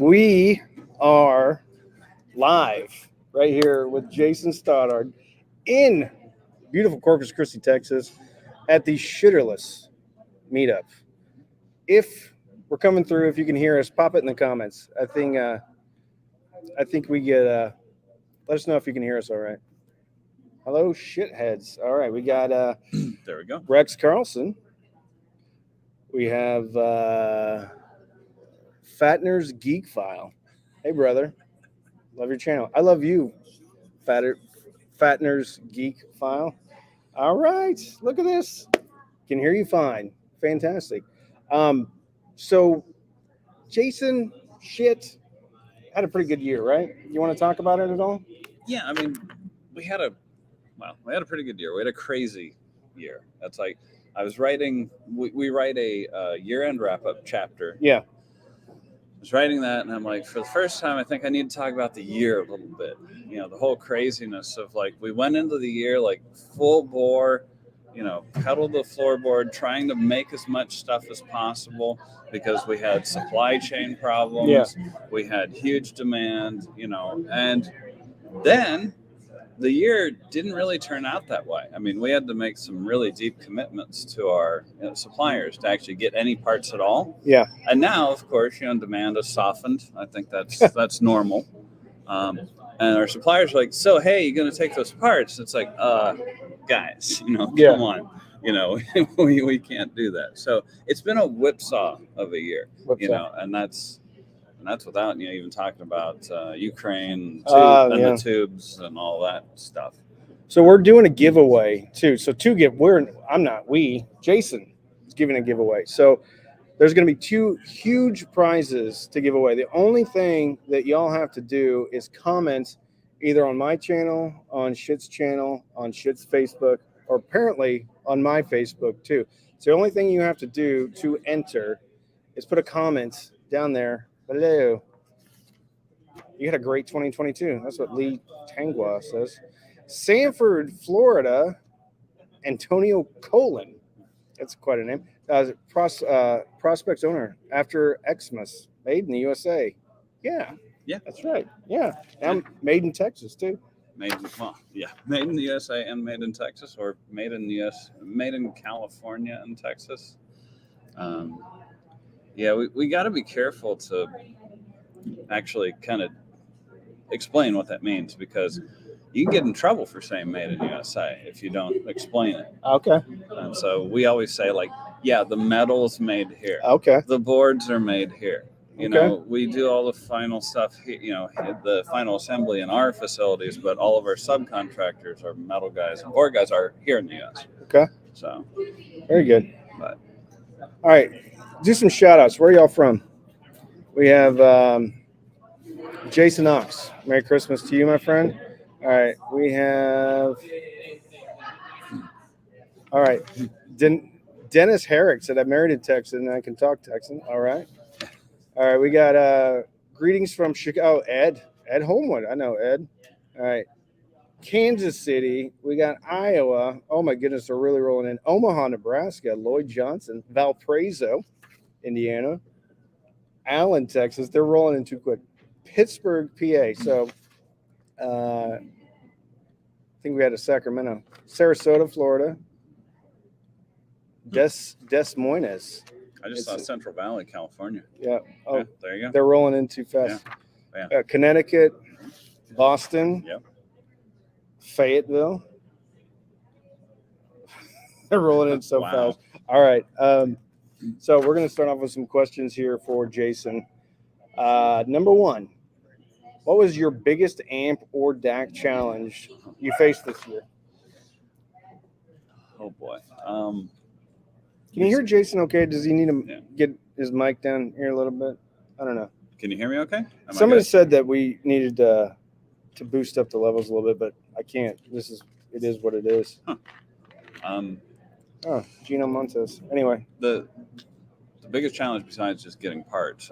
We are live right here with Jason Stoddard in beautiful Corpus Christi, Texas, at the Shitterless meetup. If we're coming through, if you can hear us, pop it in the comments. I think we get. Let us know if you can hear us. All right. Hello, shitheads. All right, we got There we go. Rex Carlson. We have Fatner's Geek File. Hey, brother. Love your channel. I love you, Fatner's Geek File. All right. Look at this. Can hear you fine. Fantastic. So, Jason, Schiit, had a pretty good year, right? You want to talk about it at all? Yeah, I mean, we had a pretty good year. We had a crazy year. That's like, I was writing, we write a year-end wrap-up chapter. Yeah. I was writing that, and I'm like, for the first time, I think I need to talk about the year a little bit. You know, the whole craziness of, like, we went into the year, like, full bore, you know, pedal the floorboard, trying to make as much stuff as possible because we had supply chain problems. Yeah. We had huge demand, you know, and then the year didn't really turn out that way. I mean, we had to make some really deep commitments to our suppliers to actually get any parts at all. Yeah. And now, of course, demand has softened. I think that's normal. And our suppliers are like, so, hey, you're going to take those parts? It's like, guys, come on. We can't do that. So it's been a whipsaw of a year, and that's without even talking about Ukraine and the tubes and all that stuff. So we're doing a giveaway too. So Jason is giving a giveaway. So there's going to be 2 huge prizes to give away. The only thing that y'all have to do is comment either on my channel, on Schiit's channel, on Schiit's Facebook, or apparently on my Facebook too. So the only thing you have to do to enter is put a comment down there. Hello. You had a great 2022. That's what Lee Tangwa says. Sanford, Florida, Antonio Colon. That's quite a name. Prospects owner after Xmas, made in the USA. Yeah, that's right. Yeah, and made in Texas too. Made in the USA and made in Texas, or made in California and Texas. We got to be careful to actually kind of explain what that means, because you can get in trouble for saying made in USA if you don't explain it. Okay. And so we always say, like, the metal's made here. Okay. The boards are made here. We do all the final stuff, the final assembly in our facilities, but all of our subcontractors, our metal guys and board guys, are here in the U.S. Okay. So. Very good. But. All right. Do some shout outs. Where are y'all from? We have Jason Knox. Merry Christmas to you, my friend. All right. We have. All right. Dennis Herrick said, I'm married in Texas and I can talk Texan. All right. All right. We got greetings from Chicago. Ed Homewood. I know Ed. All right. Kansas City. We got Iowa. Oh, my goodness. They're really rolling in. Omaha, Nebraska. Lloyd Johnson. Valparaiso, Indiana. Allen, Texas. They're rolling in too quick. Pittsburgh, PA. So I think we had a Sacramento. Sarasota, Florida. Des Moines. I just saw Central Valley, California. Yeah. Oh, there you go. They're rolling in too fast. Yeah. Connecticut, Boston. Yep. Fayetteville. They're rolling in so fast. All right. So we're going to start off with some questions here for Jason. Number 1, what was your biggest amp or DAC challenge you faced this year? Oh, boy. Can you hear Jason okay? Does he need to get his mic down here a little bit? I don't know. Can you hear me okay? Somebody said that we needed to boost up the levels a little bit, but I can't. It is what it is. Huh. Gino Montes. Anyway. The biggest challenge besides just getting parts,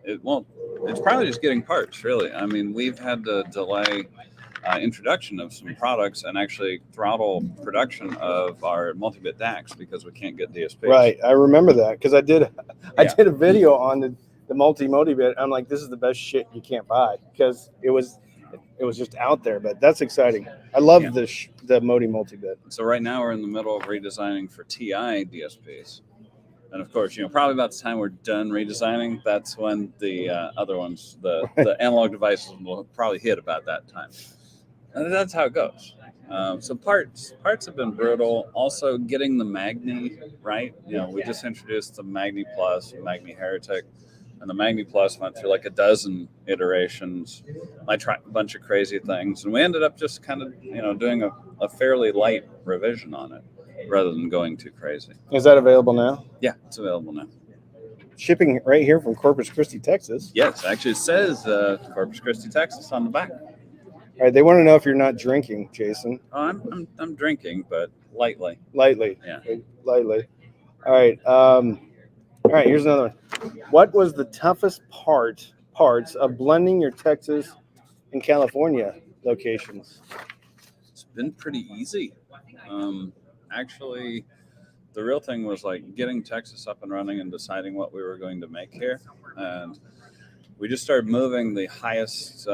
it's probably just getting parts, really. I mean, we've had to delay introduction of some products and actually throttle production of our multi-bit DACs because we can't get DSPs. Right, I remember that because I did a video on the multi bit. I'm like, this is the best shit you can't buy because it was just out there. But that's exciting. I love the multi bit. So right now we're in the middle of redesigning for TI DSPs. And of course, probably about the time we're done redesigning, that's when the other ones, the analog devices, will probably hit about that time. And that's how it goes. So parts have been brutal. Also, getting the Magni right. We just introduced the Magni Plus, Magni Heretic, and the Magni Plus went through like a dozen iterations. I tried a bunch of crazy things, and we ended up just kind of doing a fairly light revision on it, rather than going too crazy. Is that available now? Yeah, it's available now. Shipping right here from Corpus Christi, Texas. Yes, actually it says Corpus Christi, Texas on the back. All right, they want to know if you're not drinking, Jason. Oh, I'm drinking, but lightly. Lightly. Yeah. Lightly. All right. All right, here's another one. What was the toughest parts of blending your Texas and California locations? It's been pretty easy. Actually, the real thing was like getting Texas up and running and deciding what we were going to make here. And we just started moving the highest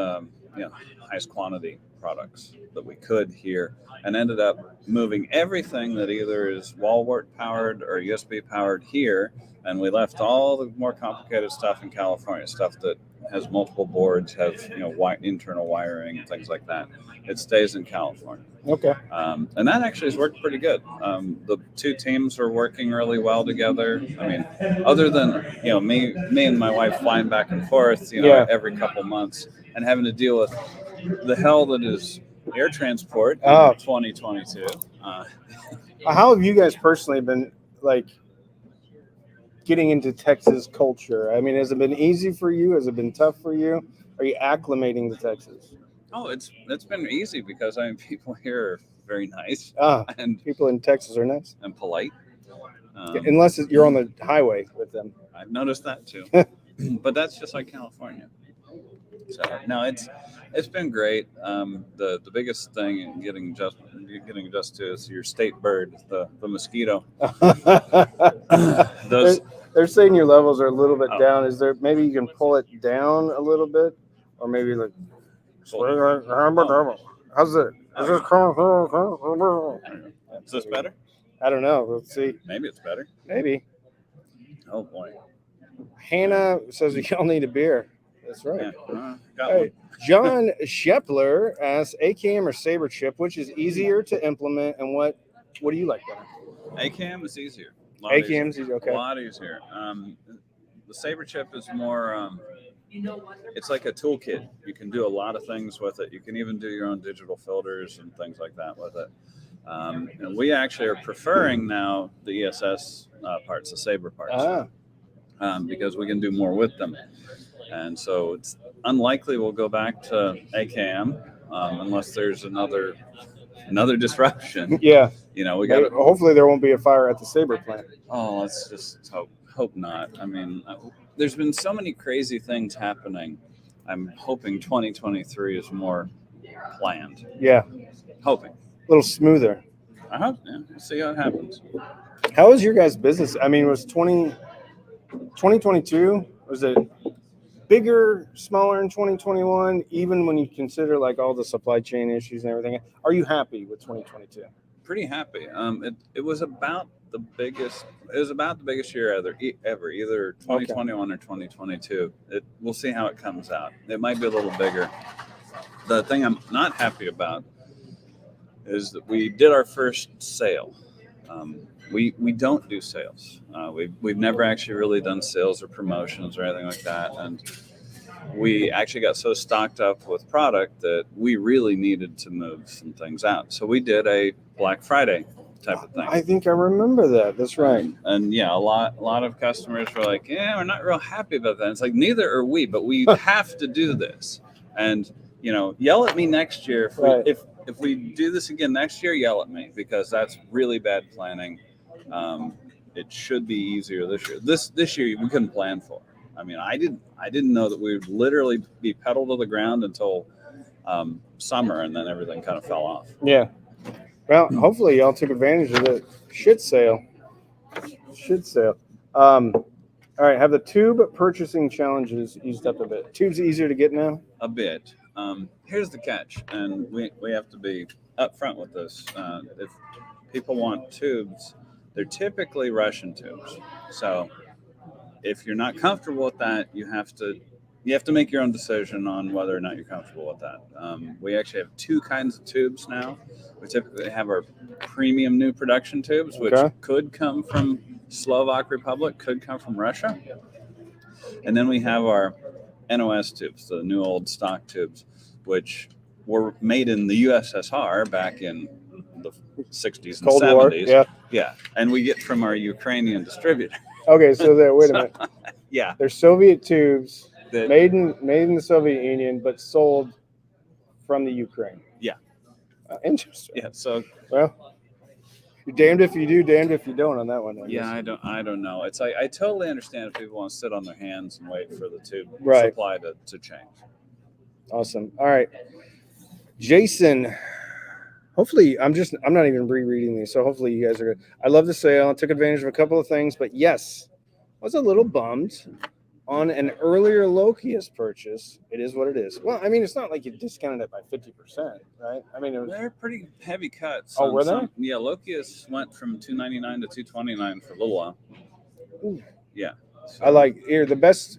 quantity products that we could here, and ended up moving everything that either is wall wart powered or USB powered here. And we left all the more complicated stuff in California, stuff that has multiple boards, has internal wiring and things like that. It stays in California. Okay. And that actually has worked pretty good. The two teams are working really well together. I mean, other than me and my wife flying back and forth, every couple months, and having to deal with the hell that is air transport in 2022. How have you guys personally been like getting into Texas culture? I mean, has it been easy for you? Has it been tough for you? Are you acclimating to Texas? Oh, it's been easy because people here are very nice. And people in Texas are nice and polite. Unless you're on the highway with them. I've noticed that too. But that's just like California. So no, it's been great. The biggest thing in getting adjusted to is your state bird, the mosquito. They're saying your levels are a little bit down. Is there maybe you can pull it down a little bit, or maybe like how's it? Is this better? I don't know. Let's see. Maybe it's better. Maybe. Oh boy. Hannah says y'all need a beer. That's right. Yeah, got one. John Shepler asks, AKM or Saber chip, which is easier to implement, and what do you like better? AKM is easier. AKM's easier. Okay. A lot easier. The Saber chip is more. It's like a toolkit. You can do a lot of things with it. You can even do your own digital filters and things like that with it. And we actually are preferring now the ESS parts, the Saber parts, because we can do more with them. And so it's unlikely we'll go back to AKM unless there's another disruption. Yeah. We got. Hopefully there won't be a fire at the Saber plant. Oh, let's just hope not. I mean, there's been so many crazy things happening. I'm hoping 2023 is more planned. Yeah. Hoping. A little smoother. I hope. Yeah. We'll see how it happens. How was your guys' business? I mean, was 2022, was it bigger, smaller in 2021, even when you consider like all the supply chain issues and everything? Are you happy with 2022? Pretty happy. It was about the biggest year ever, either 2021 or 2022. We'll see how it comes out. It might be a little bigger. The thing I'm not happy about is that we did our first sale. We don't do sales. We've never actually really done sales or promotions or anything like that. And we actually got so stocked up with product that we really needed to move some things out. So we did a Black Friday type of thing. I think I remember that. That's right. And yeah, a lot of customers were like, yeah, we're not real happy about that. It's like, neither are we, but we have to do this. And, yell at me next year. If we do this again next year, yell at me, because that's really bad planning. It should be easier this year. This year we couldn't plan for. I mean, I didn't know that we would literally be pedal to the ground until summer, and then everything kind of fell off. Yeah. Well, hopefully y'all took advantage of the shit sale. All right. Have the tube purchasing challenges eased up a bit? Tube's easier to get now. A bit. Here's the catch, and we have to be upfront with this. If people want tubes, they're typically Russian tubes. So if you're not comfortable with that, you have to make your own decision on whether or not you're comfortable with that. We actually have two kinds of tubes now. We typically have our premium new production tubes, which could come from Slovak Republic, could come from Russia. And then we have our NOS tubes, the new old stock tubes, which were made in the USSR back in the 60s and Cold 70s. War, yeah. Yeah. And we get from our Ukrainian distributor. Okay, so wait a minute. Yeah. They're Soviet tubes made in the Soviet Union, but sold from the Ukraine. Yeah. Interesting. Yeah. So, well, you're damned if you do, damned if you don't on that one. I don't know. It's like I totally understand if people want to sit on their hands and wait for the tube supply to change. Awesome. All right, Jason. Hopefully, I'm not even rereading these, so hopefully you guys are good. I love the sale. I took advantage of a couple of things, but yes, I was a little bummed on an earlier Lokius purchase. It is what it is. Well, I mean, it's not like you discounted it by 50%, right? I mean, they're pretty heavy cuts. Oh, were they? Yeah, Lokius went from $299 to $229 for a little while. Ooh. Yeah. So. I like here the best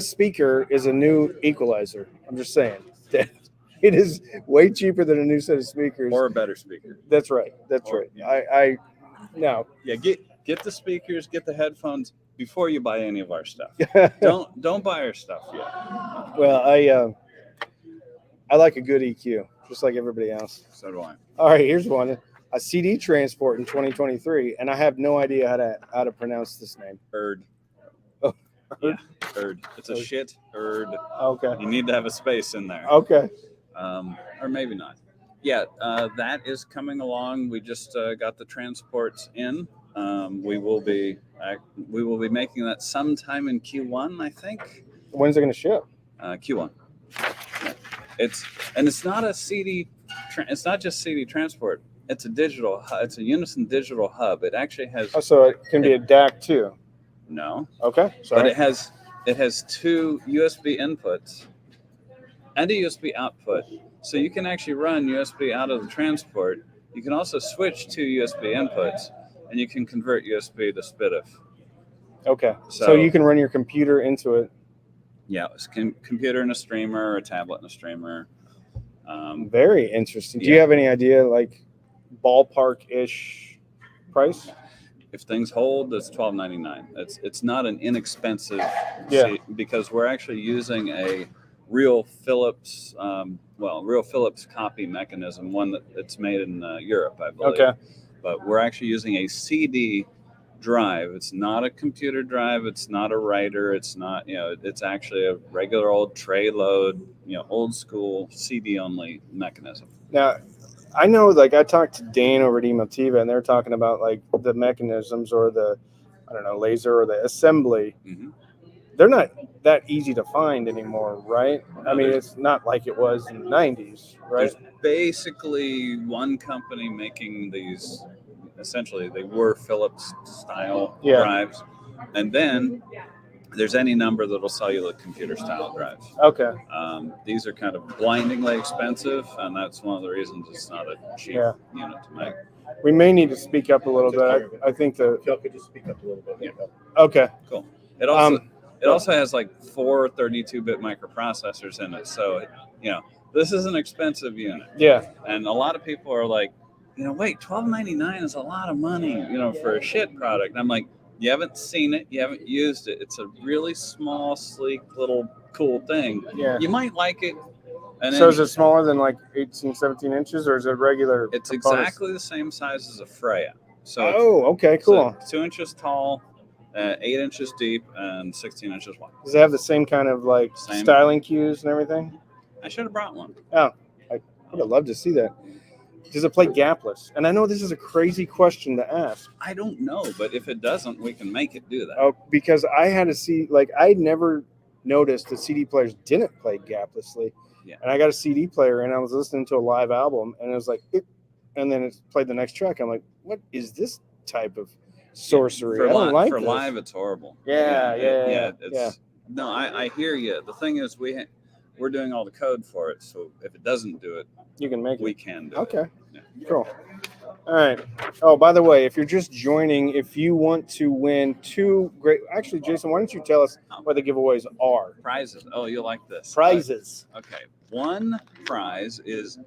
speaker is a new equalizer. I'm just saying. It is way cheaper than a new set of speakers. Or a better speaker. That's right. Right. I no. Yeah, get the speakers, get the headphones before you buy any of our stuff. Don't buy our stuff yet. Well, I like a good EQ, just like everybody else. So do I. All right, here's one. A CD transport in 2023, and I have no idea how to pronounce this name. Erd. Oh, yeah, Erd. It's a shit Erd. Okay. You need to have a space in there. Okay. Or maybe not. Yeah, that is coming along. We just got the transports in. We will be making that sometime in Q1, I think. When's it going to ship? Q1. Yeah. It's not a CD. It's not just CD transport. It's a digital. It's a Unison digital hub. It actually has. Oh, so it can be a DAC too. No. Okay. Sorry. But it has two USB inputs and a USB output, so you can actually run USB out of the transport. You can also switch to USB inputs, and you can convert USB to SPDIF. Okay, so you can run your computer into it. Yeah, it's computer and a streamer, or a tablet and a streamer. Very interesting. Do you have any idea, like ballpark-ish price? If things hold, it's $12.99. It's not an inexpensive seat, because we're actually using a real Philips, real Philips copy mechanism, one that's made in Europe, I believe. Okay. But we're actually using a CD drive. It's not a computer drive. It's not a writer. It's not, it's actually a regular old tray load, old school CD only mechanism. Now, I know, like, I talked to Dane over at Emotiva, and they're talking about, like, the mechanisms or the, laser or the assembly. Mm-hmm. They're not that easy to find anymore, right? I mean, it's not like it was in the 90s, right? There's basically one company making these. Essentially, they were Philips style drives. And then there's any number that'll sell you the computer style drives. Okay. These are kind of blindingly expensive, and that's one of the reasons it's not a cheap unit to make. We may need to speak up a little bit. I think Phil could just speak up a little bit. Yeah. Okay. Cool. It also has like 4 32-bit microprocessors in it. So, this is an expensive unit. Yeah. And a lot of people are like, wait, $12.99 is a lot of money, for a shit product. And I'm like, you haven't seen it. You haven't used it. It's a really small, sleek, little cool thing. Yeah. You might like it. And so is it smaller than like 18, 17 inches, or is it regular? It's exactly the same size as a Freya. So okay, cool. So 2 inches tall, 8 inches deep, and 16 inches wide. Does it have the same kind of styling cues and everything? I should have brought one. Oh, I would have loved to see that. Does it play gapless? And I know this is a crazy question to ask. I don't know, but if it doesn't, we can make it do that. Oh, because I had to see, I never noticed that CD players didn't play gaplessly. Yeah. And I got a CD player and I was listening to a live album and it was like, and then it played the next track. I'm like, what is this type of? sorcery. For I don't like for this. live, it's horrible. Yeah. It's no. I hear you. The thing is, we're doing all the code for it. So if it doesn't do it, You can make it. we can do it. Okay. Yeah. Cool. All right. Oh, by the way, if you're just joining, if you want to win two great, actually, Jason, why don't you tell us what the giveaways are? Prizes. Oh, you'll like this. Prizes. Okay. One prize is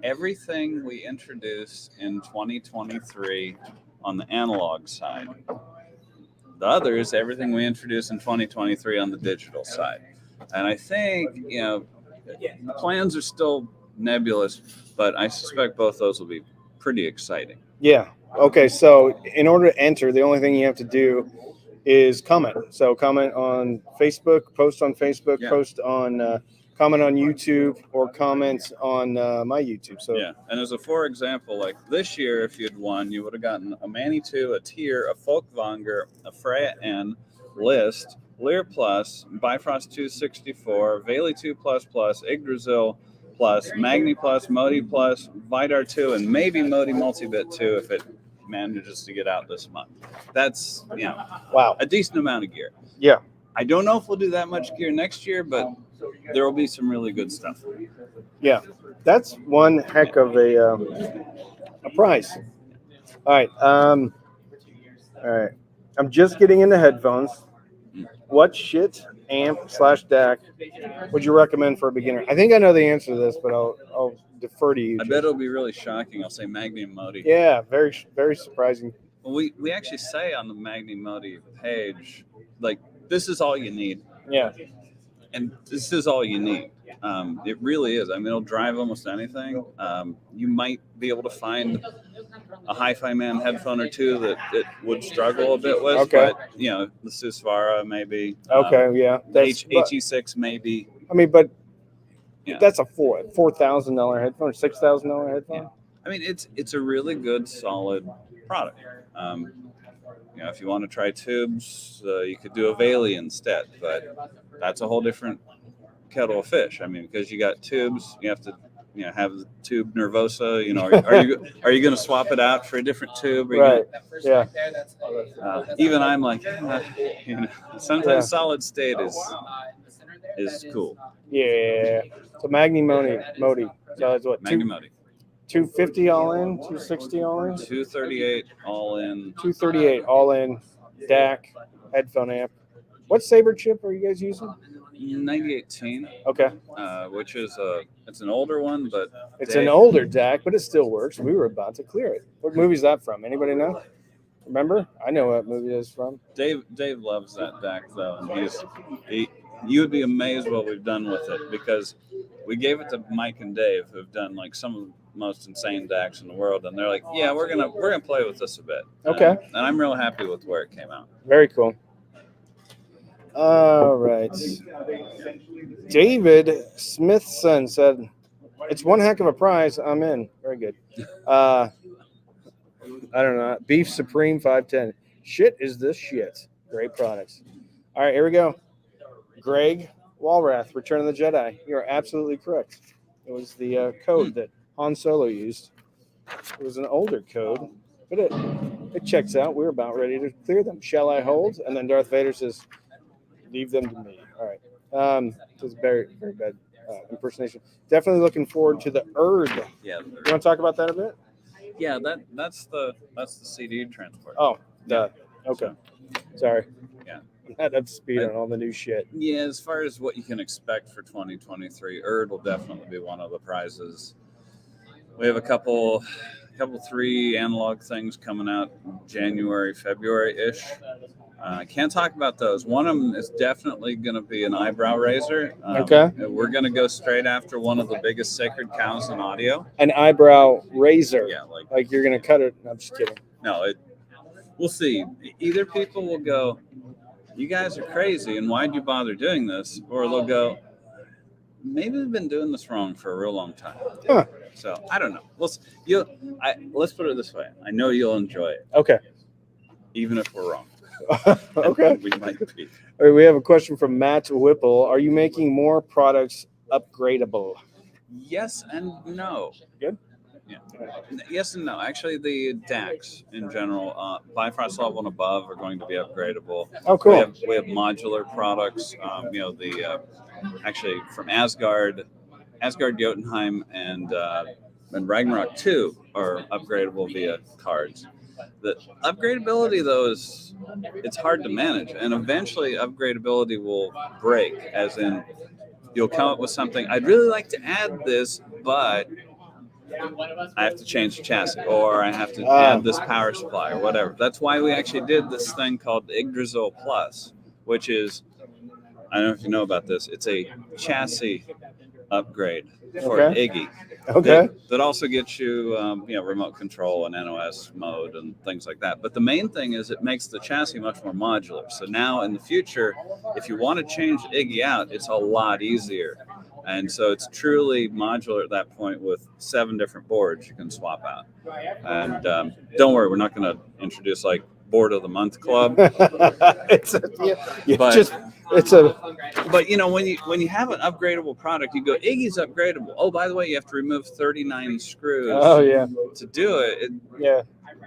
everything we introduce in 2023 on the analog side. The other is everything we introduce in 2023 on the digital side. And I think, the plans are still nebulous, but I suspect both those will be pretty exciting. Yeah. Okay. So in order to enter, the only thing you have to do is comment. So comment on Facebook, post on Facebook, post on, comment on YouTube, or comment on my YouTube. So yeah. And as a for example, like this year, if you'd won, you would have gotten a Manitou, a Tier, a Folkvanger, a Freya N, List, Lear Plus, Bifrost 264, Valley 2 Plus Plus, Yggdrasil Plus, Magni Plus, Modi Plus, Vidar 2, and maybe Modi Multibit 2 if it manages to get out this month. That's, wow, a decent amount of gear. Yeah. I don't know if we'll do that much gear next year, but there will be some really good stuff. Yeah. That's one heck of a prize. All right. All right. I'm just getting into headphones. What Schiit amp / DAC would you recommend for a beginner? I think I know the answer to this, but I'll defer to you. I bet it'll be really shocking. I'll say Magni and Modi. Yeah, very, very surprising. Well, we actually say on the Magni Modi page, like, this is all you need. Yeah. And this is all you need. It really is. I mean, it'll drive almost anything. You might be able to find a Hi-Fi Man headphone or two that it would struggle a bit with. Okay. But, the Susvara maybe. Okay, yeah. HE6 maybe. I mean, but that's a $4,000 headphone or $6,000 headphone. Yeah. I mean, it's a really good, solid product. If you want to try tubes, you could do a Valley instead, but that's a whole different kettle of fish. I mean, because you got tubes, you have to, have the tube Nervosa. Are you going to swap it out for a different tube? Right. Yeah. Even I'm like, sometimes solid state is cool. Yeah. So Magni Modi. So that's what? Magni Modi. 250 all in, 260 all in, 238 all in, 238 all in, DAC headphone amp. What Saber chip are you guys using? 9018. Okay. Which is it's an older one, but it's an older DAC, but it still works. We were about to clear it. What movie is that from? Anybody know? Remember? I know what movie it is from. Dave loves that DAC though, and you would be amazed what we've done with it, because we gave it to Mike and Dave, who've done like some of the most insane DACs in the world, and they're like, yeah, we're gonna play with this a bit. Okay. And I'm real happy with where it came out. Very cool. All right. David Smithson said, it's one heck of a prize. I'm in. Very good. I don't know. Beef Supreme 510. Shit is this shit. Great products. All right, here we go. Greg Walrath, Return of the Jedi. You are absolutely correct. It was the code that Han Solo used. It was an older code, but it checks out. We're about ready to clear them. Shall I hold? And then Darth Vader says, leave them to me. All right. It was very, very bad impersonation. Definitely looking forward to the Erd. Yeah. You want to talk about that a bit? Yeah, that's the CD transport. Oh, duh. Okay. Sorry. Yeah. I'm not up to speed on all the new shit. Yeah, as far as what you can expect for 2023, Erd will definitely be one of the prizes. We have a couple 3 analog things coming out January, February-ish. I can't talk about those. One of them is definitely going to be an eyebrow raiser. Okay. We're going to go straight after one of the biggest sacred cows in audio. An eyebrow razor. Yeah, like you're going to cut it. No, I'm just kidding. No, we'll see. Either people will go, you guys are crazy, and why'd you bother doing this? Or they'll go, maybe we've been doing this wrong for a real long time. Huh. So I don't know. Let's put it this way. I know you'll enjoy it. Okay. Even if we're wrong. Okay. We might be. All right, we have a question from Matt Whipple. Are you making more products upgradable? Yes and no. Good. Yeah. Yes and no. Actually, the DACs in general, Bifrost level and above, are going to be upgradable. Oh, cool. We have modular products. Actually from Asgard, Jotunheim, and Ragnarok 2 are upgradable via cards. The upgradability, though, it's hard to manage, and eventually upgradability will break. As in, you'll come up with something. I'd really like to add this, but I have to change the chassis, or I have to add this power supply, or whatever. That's why we actually did this thing called the Yggdrasil Plus, which is, I don't know if you know about this, it's a chassis upgrade for Iggy. Okay. That also gets you, remote control and NOS mode and things like that. But the main thing is it makes the chassis much more modular. So now in the future, if you want to change Iggy out, it's a lot easier. And so it's truly modular at that point with 7 different boards you can swap out. And don't worry, we're not going to introduce like board of the month club. But you know, when you have an upgradable product, you go, Iggy's upgradable. Oh, by the way, you have to remove 39 screws. Oh yeah. To do it. Yeah.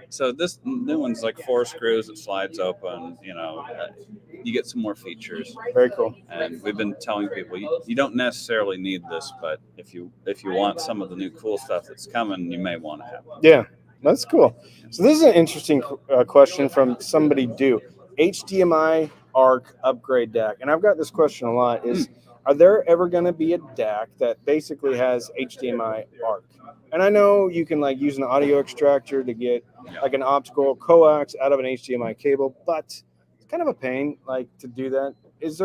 So this new one's like 4 screws. It slides open. You get some more features. Very cool. And we've been telling people you don't necessarily need this, but if you want some of the new cool stuff that's coming, you may want to have it. Yeah, that's cool. So this is an interesting question from somebody due. HDMI ARC upgrade DAC, and I've got this question a lot. Are there ever going to be a DAC that basically has HDMI ARC? And I know you can like use an audio extractor to get like an optical coax out of an HDMI cable, but it's kind of a pain like to do that. Is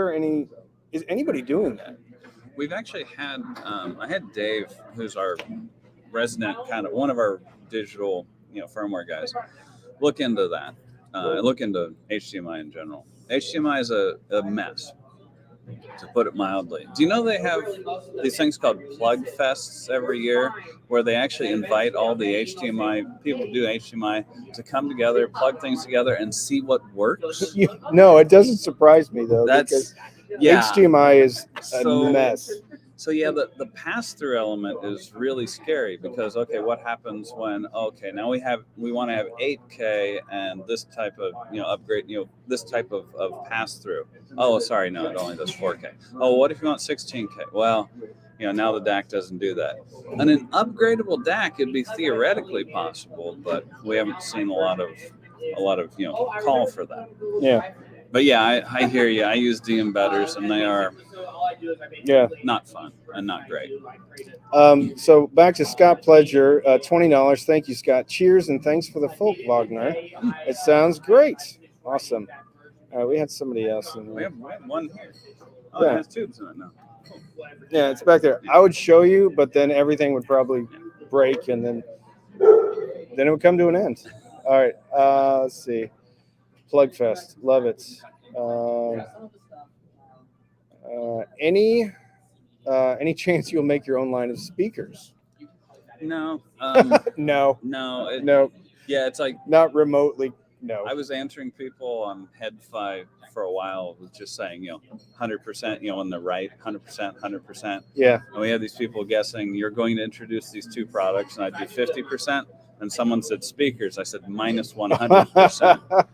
anybody doing that? We've actually had I had Dave, who's our resident kind of one of our digital firmware guys, look into that. Look into HDMI in general. HDMI is a mess, to put it mildly. Do you know they have these things called plug fests every year, where they actually invite all the HDMI people who do HDMI to come together, plug things together, and see what works? No, it doesn't surprise me though. Because HDMI is a mess. So yeah, the pass-through element is really scary because what happens when now we want to have 8K and this type of upgrade, this type of pass-through. Oh, sorry, no, it only does 4K. Oh, what if you want 16K? Well, now the DAC doesn't do that. And an upgradable DAC could be theoretically possible, but we haven't seen a lot of call for that. Yeah. But yeah, I hear you. I use D embedders, and they are not fun and not great. So back to Scott Pledger, $20. Thank you, Scott. Cheers and thanks for the folk, Wagner. It sounds great. Awesome. We had somebody else in there. We have one here. Oh, it has tubes in it now. Cool. Yeah, it's back there. I would show you, but then everything would probably break, and then it would come to an end. All right. Let's see. Plugfest, love it. Any chance you'll make your own line of speakers? No. No. Yeah, it's like not remotely. No. I was answering people on Head5 for a while with just saying, 100%, when they're right, 100%, 100%. Yeah. And we had these people guessing, you're going to introduce these 2 products, and I'd do 50%. And someone said speakers. I said minus 100%.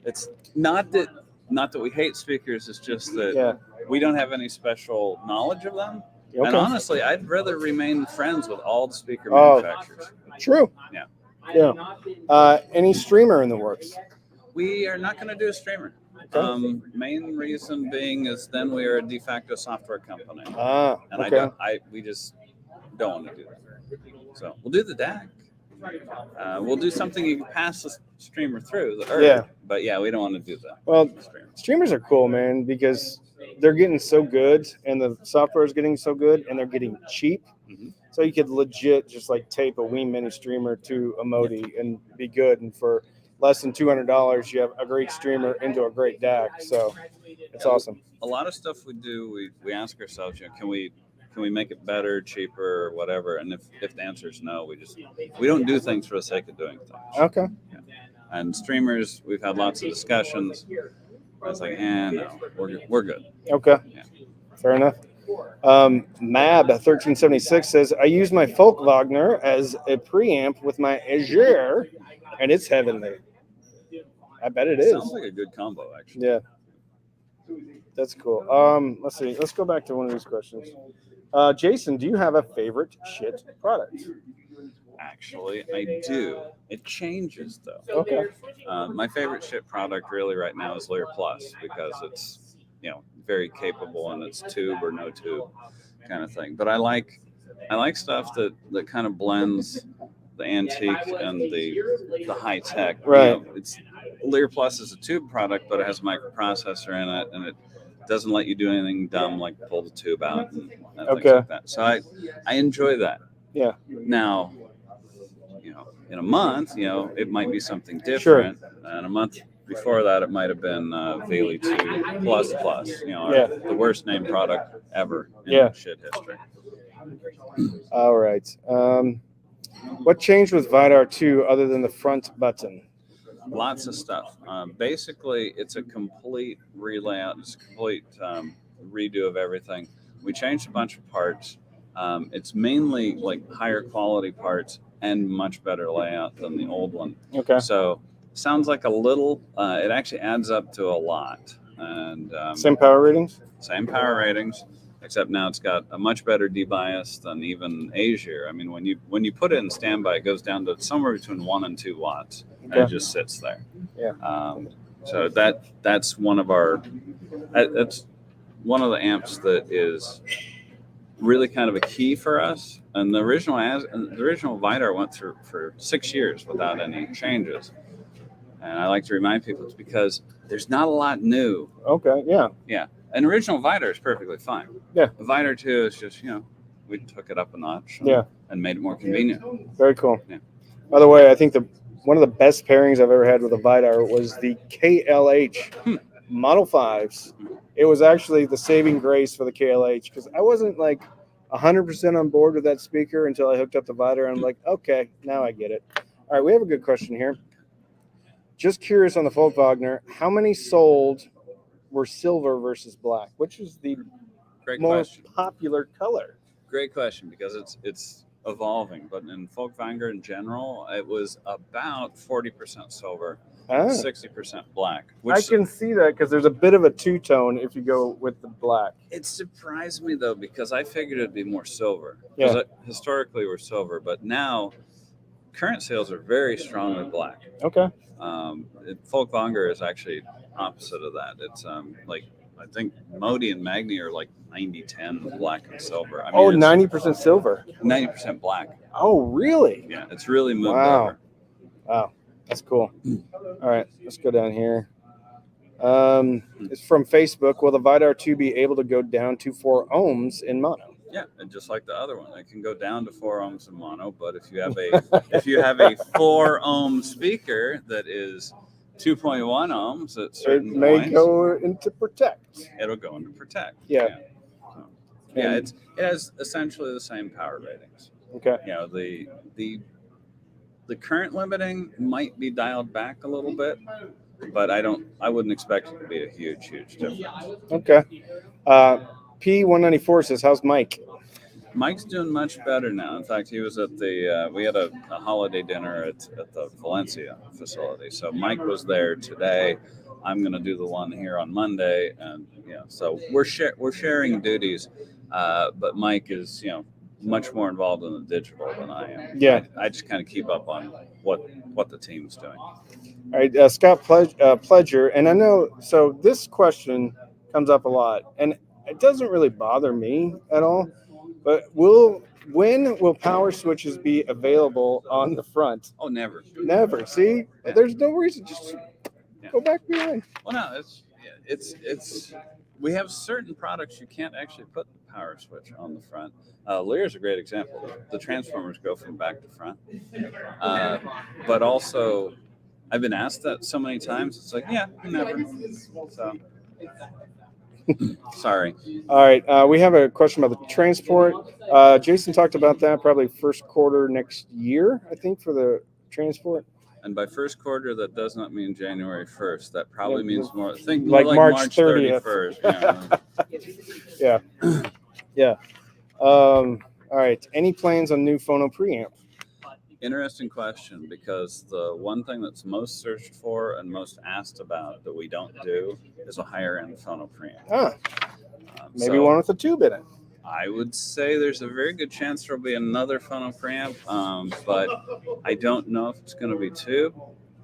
It's not that we hate speakers. It's just that we don't have any special knowledge of them. Okay. And honestly, I'd rather remain friends with all the speaker manufacturers. True. Yeah. Yeah. Any streamer in the works? We are not going to do a streamer. Okay. Main reason being is then we are a de facto software company. And we just don't want to do that. So we'll do the DAC. We'll do something you can pass the streamer through. But we don't want to do that. Well, streamers are cool, man, because they're getting so good and the software is getting so good and they're getting cheap. Mm-hmm. So you could legit just like tape a Wii Mini streamer to a Modi and be good. And for less than $200, you have a great streamer into a great DAC. So it's awesome. A lot of stuff we do, we ask ourselves, can we make it better, cheaper, or whatever? And if the answer is no, we don't do things for the sake of doing things. Okay. Yeah. And streamers, we've had lots of discussions. I was like, no, we're good. Okay. Yeah. Fair enough. Mab 1376 says, I use my Folk Wagner as a preamp with my Azure, and it's heavenly. I bet it is. Sounds like a good combo, actually. Yeah. That's cool. Let's see. Let's go back to one of these questions. Jason, do you have a favorite Schiit product? Actually, I do. It changes, though. Okay. My favorite Schiit product really right now is Lear Plus because it's, very capable and it's tube or no tube kind of thing. But I like stuff that kind of blends the antique and the high tech. Right. It's Lear Plus is a tube product, but it has a microprocessor in it, and it doesn't let you do anything dumb like pull the tube out and things like that. So I enjoy that. Yeah. Now, in a month, it might be something different. Sure. And a month before that, it might have been Veli 2 Plus, the worst named product ever in Schiit history. All right. What changed with Vidar 2 other than the front button? Lots of stuff. Basically, it's a complete relayout. It's a complete redo of everything. We changed a bunch of parts. It's mainly like higher quality parts and much better layout than the old one. Okay. So sounds like a little. It actually adds up to a lot. And same power ratings. Same power ratings, except now it's got a much better debias than even Azure. I mean, when you put it in standby, it goes down to somewhere between 1 and 2 watts. Okay. And it just sits there. Yeah. So that's one of that's one of the amps that is really kind of a key for us. And the original Vidar went through for 6 years without any changes. And I like to remind people it's because there's not a lot new. Okay. Yeah. Yeah. An original Vidar is perfectly fine. Yeah. The Vidar 2 is just, we took it up a notch. And made it more convenient. Very cool. Yeah. By the way, I think one of the best pairings I've ever had with a Vidar was the KLH Model 5s. It was actually the saving grace for the KLH because I wasn't like 100% on board with that speaker until I hooked up the Vidar. And I'm like, okay, now I get it. All right, we have a good question here. Just curious on the Folk Wagner, how many sold were silver versus black? Which is the most popular color? Great question, because it's evolving. But in Folk Wagner in general, it was about 40% silver, 60% black. I can see that because there's a bit of a two-tone if you go with the black. It surprised me, though, because I figured it'd be more silver. Yeah. Historically, we're silver, but now current sales are very strongly black. Okay. Folk Wagner is actually opposite of that. It's like I think Modi and Magni are like 90-10 black and silver. I mean, 90% silver. 90% black. Oh, really? Yeah, it's really moved over. Wow, that's cool. All right, let's go down here. It's from Facebook. Will the Vidar 2 be able to go down to 4 ohms in mono? Yeah, and just like the other one, it can go down to 4 ohms in mono. But if you have a 4 ohm speaker that is 2.1 ohms at certain points, it may go into protect. It'll go into protect. Yeah. It has essentially the same power ratings. Okay. The current limiting might be dialed back a little bit, but I wouldn't expect it to be a huge difference. Okay. P194 says, how's Mike? Mike's doing much better now. In fact, he was at we had a holiday dinner at the Valencia facility. So Mike was there today. I'm going to do the one here on Monday. And, so we're sharing duties. But Mike is, much more involved in the digital than I am. Yeah. I just kind of keep up on what the team's doing. All right. Scott Pledger. And I know, so this question comes up a lot. And it doesn't really bother me at all, but when will power switches be available on the front? Oh, never. Never. See, there's no reason. Just go back behind. Well, no, it's we have certain products you can't actually put the power switch on the front. Lear is a great example. The transformers go from back to front, but also I've been asked that so many times. It's like, never. So. Sorry. All right. We have a question about the transport. Jason talked about that probably first quarter next year, I think, for the transport. And by first quarter, that does not mean January 1st. That probably means more. Think like more March March 30th. 31st. Yeah. Yeah. All right. Any plans on new phono preamp? Interesting question, because the one thing that's most searched for and most asked about that we don't do is a higher end phono preamp. Ah, maybe So one with a tube in it. I would say there's a very good chance there'll be another phono preamp, but I don't know if it's going to be tube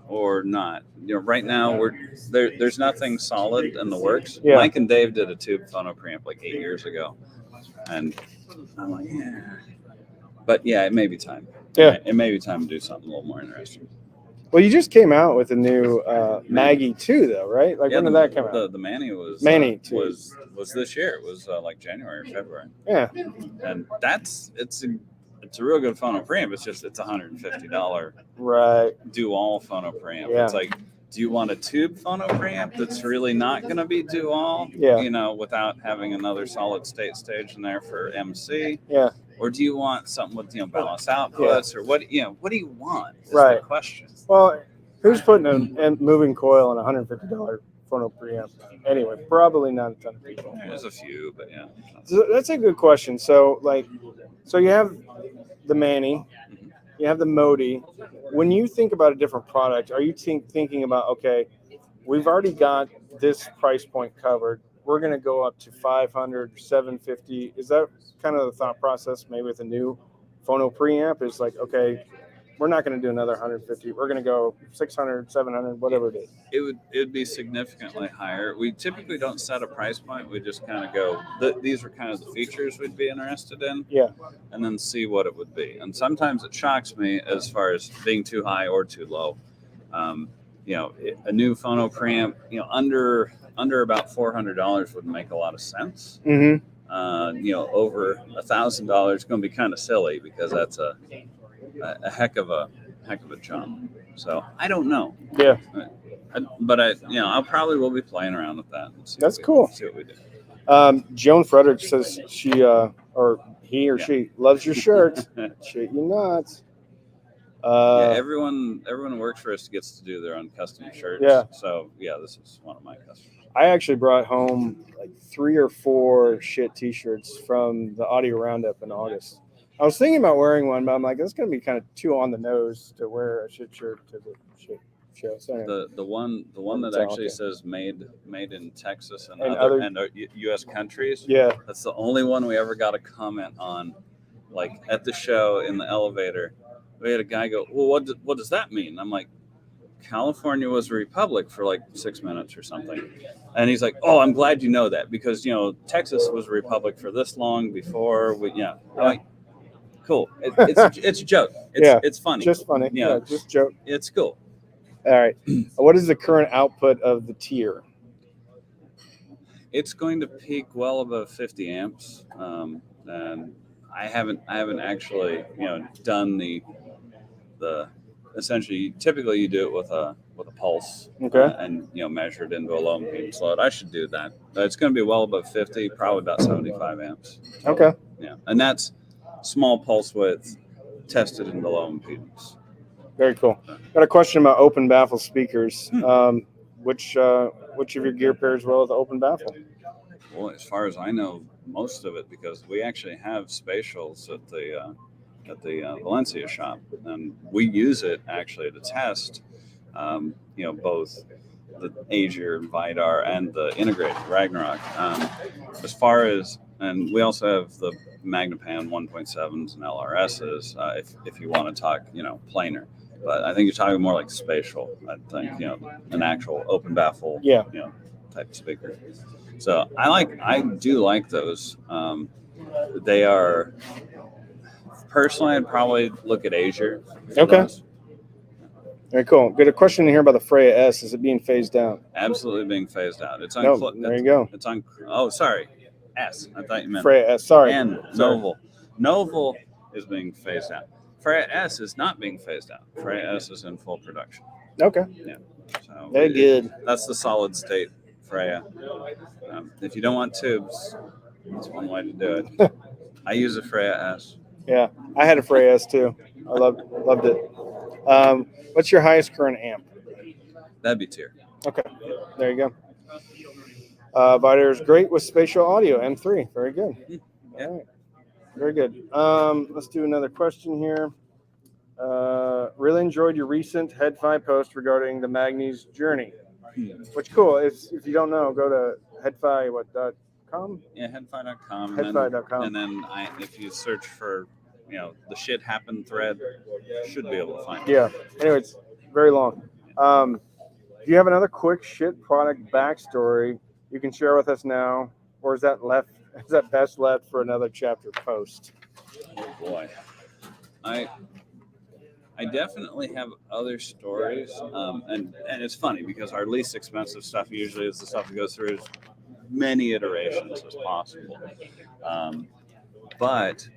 or not. Right now there's nothing solid in the works. Yeah. Mike and Dave did a tube phono preamp like 8 years ago, and I'm like, yeah. But yeah, it may be time. Yeah. It may be time to do something a little more interesting. Well, you just came out with a new Maggie 2, though, right? Like, Yeah, when did that come out? The Manny was was this year. It was like January or February. Yeah. And it's a real good phono preamp. It's just it's $150 Right. do-all phono preamp. Yeah. It's like, do you want a tube phono preamp that's really not going to be do-all? Yeah. Without having another solid state stage in there for MC. Yeah. Or do you want something with balanced outputs, or what do you want? Is Right. the question. Well, who's putting a moving coil on a $150 phono preamp? Anyway, probably not a ton of people. There's a few, but yeah. So that's a good question. So you have the Manny, you have the Modi. When you think about a different product, are you thinking about, okay, we've already got this price point covered, we're going to go up to 500, 750. Is that kind of the thought process? Maybe with a new phono preamp is like, okay, we're not going to do another 150. We're going to go 600, 700, whatever it is. It'd be significantly higher. We typically don't set a price point. We just kind of go, these are kind of the features we'd be interested in. Yeah. And then see what it would be. And sometimes it shocks me as far as being too high or too low. A new phono preamp, under about $400 would make a lot of sense. Mm-hmm. Over $1,000 is going to be kind of silly, because that's a heck of a jump. So I don't know. Yeah. But I'll probably will be playing around with that. And that's cool. See what we do. Joan Frederick says she or he or she loves your shirt. Shit, you nuts. Everyone who works for us gets to do their own custom shirts. Yeah. So this is one of my customers. I actually brought home like 3 or 4 Schiit t-shirts from the Audio Roundup in August. I was thinking about wearing one, but I'm like, that's going to be kind of too on the nose to wear a Schiit shirt to the Schiit show. So anyway, the one that actually says made in Texas and other U.S. countries. Yeah. That's the only one we ever got a comment on, like at the show in the elevator. We had a guy go, well, what does that mean? I'm like, California was a republic for like 6 minutes or something. And he's like, oh, I'm glad you know that, because, Texas was a republic for this long before. I'm like, cool. It's a joke. It's funny. Just funny. Yeah, just joke. It's cool. All right. What is the current output of the tier? It's going to peak well above 50 amps. And I haven't actually, done the essentially, typically you do it with a pulse. Okay. And measure it into a low impedance load. I should do that. It's going to be well above 50, probably about 75 amps. Okay. Yeah, and that's small pulse width tested into low impedance. Very cool. Got a question about open baffle speakers. Which of your gear pairs well with the open baffle? Well, as far as I know, most of it, because we actually have spatials at the Valencia shop, and we use it actually to test, both the Azure, Vidar, and the integrated Ragnarok. As far as, and we also have the Magnapan 1.7s and LRSs, if you want to talk, planar. But I think you're talking more like spatial. I think, an actual open baffle, type of speaker. So I do like those. They are, personally, I'd probably look at Azure. Okay. Those. Very cool. Got a question here about the Freya S. Is it being phased out? Absolutely being phased out. It's on. There you go. It's on. Oh, sorry. S. I thought you meant Freya S. Sorry. And Novel. Novel is being phased out. Freya S is not being phased out. Freya S is in full production. Okay. Yeah. So very good. That's the solid state Freya. If you don't want tubes, that's one way to do it. I use a Freya S. Yeah, I had a Freya S too. I loved it. What's your highest current amp? That'd be tier. Okay, there you go. Vidar is great with spatial audio. M3, very good. Yeah. All right. Very good. Let's do another question here. Really enjoyed your recent Head5 post regarding the Magnes journey. Which cool. If you don't know, go to head5.com. Yeah, head5.com. Head5.com. And then if you search for, the shit happened thread, should be able to find it. Yeah. Anyway, it's very long. Do you have another quick shit product backstory you can share with us now, or is that best left for another chapter post? Oh boy, I definitely have other stories, and it's funny because our least expensive stuff usually is the stuff that goes through as many iterations as possible. But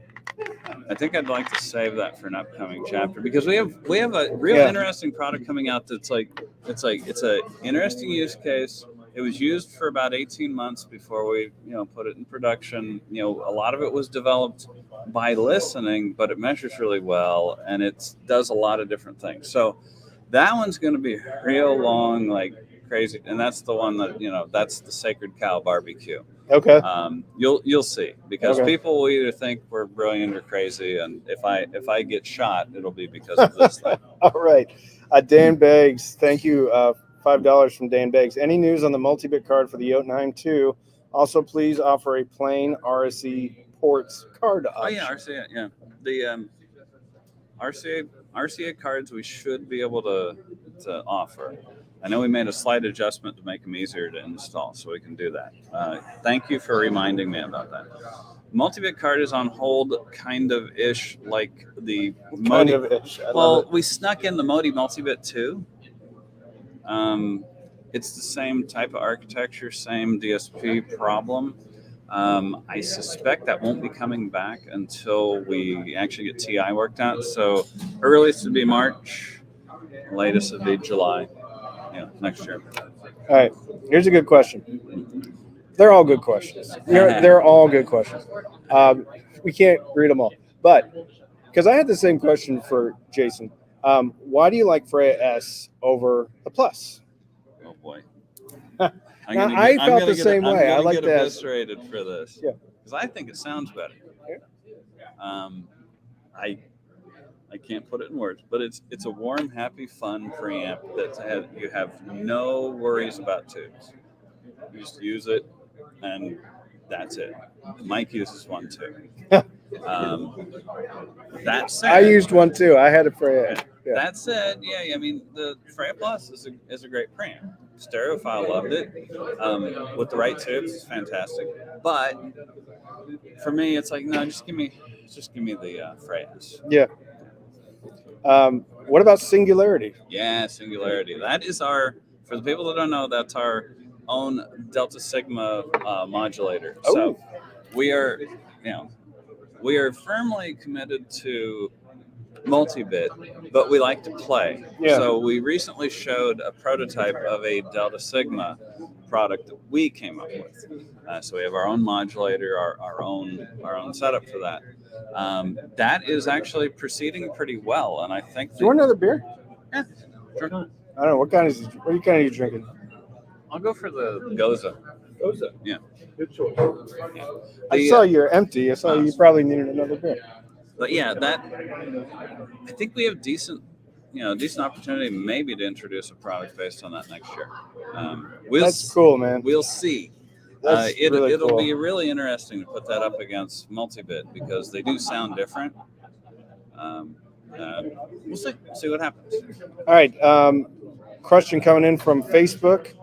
I think I'd like to save that for an upcoming chapter because we have a real interesting product coming out that's it's a interesting use case. It was used for about 18 months before we put it in production. A lot of it was developed by listening, but it measures really well and it does a lot of different things. So that one's going to be real long, like crazy, and that's the one that that's the Sacred Cow barbecue. Okay. You'll see because people will either think we're brilliant or crazy, and if I get shot, it'll be because of this thing. All right, Dan Beggs, thank you. $5 from Dan Beggs. Any news on the multi-bit card for the Yote 9.2? Also, please offer a plain RSE ports card option. Oh yeah, RCA. Yeah, the RCA cards we should be able to offer. I know we made a slight adjustment to make them easier to install, so we can do that. Thank you for reminding me about that. Multi-bit card is on hold, kind of ish, like the Modi. Kind of ish. Well, we snuck in the Modi multi-bit too. It's the same type of architecture, same DSP problem. I suspect that won't be coming back until we actually get TI worked out. So earliest would be March, latest would be July. Next year. All right. Here's a good question. They're all good questions. They're all good questions. We can't read them all, but because I had the same question for Jason. Why do you like Freya S over the Plus? Oh boy. I felt the same way. I like that. I'm eviscerated for this. Yeah. Because I think it sounds better. Yeah. I can't put it in words, but it's a warm, happy, fun preamp that you have no worries about tubes. You just use it, and that's it. Mike uses one too. That said, I used one too. I had a Freya. Yeah. That said, I mean the Freya Plus is a great preamp. Stereophile loved it. With the right tubes, it's fantastic. But for me, it's like no, just give me the Freyas. Yeah. What about Singularity? Yeah, Singularity. That is for the people that don't know, that's our own Delta Sigma modulator. Oh. So we are firmly committed to multi-bit, but we like to play. Yeah. So we recently showed a prototype of a Delta Sigma product that we came up with. So we have our own modulator, our own setup for that. That is actually proceeding pretty well, and I think. Do you want another beer? Yeah, sure. I don't know what kind are you drinking? I'll go for the Goza. Goza. Yeah. Good choice. Yeah. I saw you're empty. I saw you probably needed another beer. But yeah, I think we have decent opportunity maybe to introduce a product based on that next year. That's cool, man. We'll see. It'll be really interesting to put that up against multi-bit because they do sound different. We'll see what happens. All right. Question coming in from Facebook.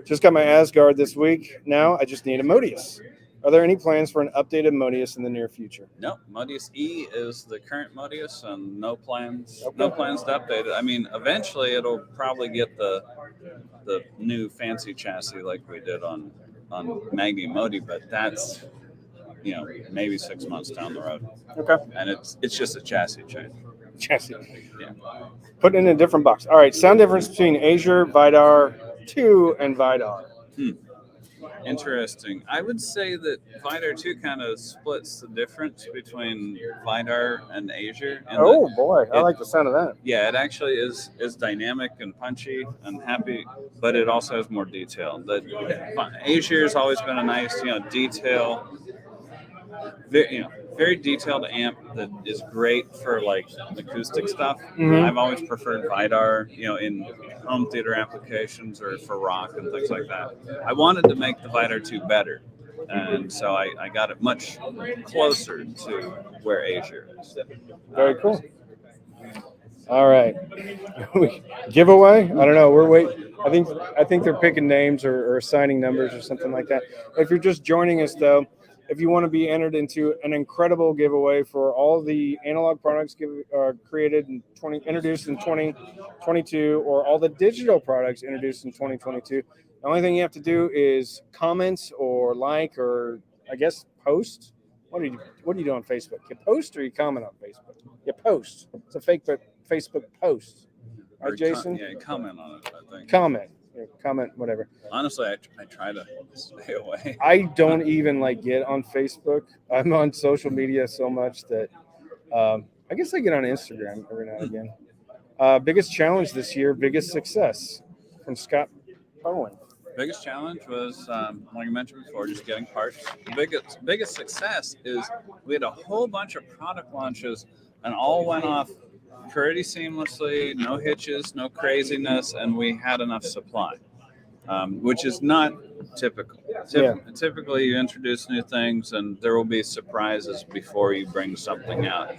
Just got my Asgard this week. Now I just need a Modius. Are there any plans for an updated Modius in the near future? No, Modius E is the current Modius, and no plans to update it. I mean, eventually it'll probably get the new fancy chassis like we did on Magni Modi, but that's maybe 6 months down the road. Okay. And it's just a chassis change. Chassis. Yeah. Put it in a different box. All right. Sound difference between Azure, Vidar 2, and Vidar. Interesting. I would say that Vidar 2 kind of splits the difference between Vidar and Azure. Oh boy, I like the sound of that. Yeah, it actually is dynamic and punchy and happy, but it also has more detail. Azure has always been a nice, detail very detailed amp that is great for like acoustic stuff. Mhm. I've always preferred Vidar, in home theater applications or for rock and things like that. I wanted to make the Vidar 2 better, and so I got it much closer to where Azure is. Very cool. All right. Giveaway? I don't know. We're waiting. I think they're picking names or assigning numbers or something like that. If you're just joining us, though, if you want to be entered into an incredible giveaway for all the analog products created introduced in 2022, or all the digital products introduced in 2022, the only thing you have to do is comment or like, or I guess post. What do you do on Facebook? You post or you comment on Facebook? You post. It's a fake Facebook post. Right, Jason? Comment on it, I think. Comment, whatever. Honestly, I try to stay away. I don't even get on Facebook. I'm on social media so much that I guess I get on Instagram every now and again. Biggest challenge this year, biggest success from Scott Owen. Biggest challenge was, like I mentioned before, just getting parts. The biggest success is we had a whole bunch of product launches, and all went off pretty seamlessly, no hitches, no craziness, and we had enough supply, which is not typical. Typically, you introduce new things, and there will be surprises before you bring something out,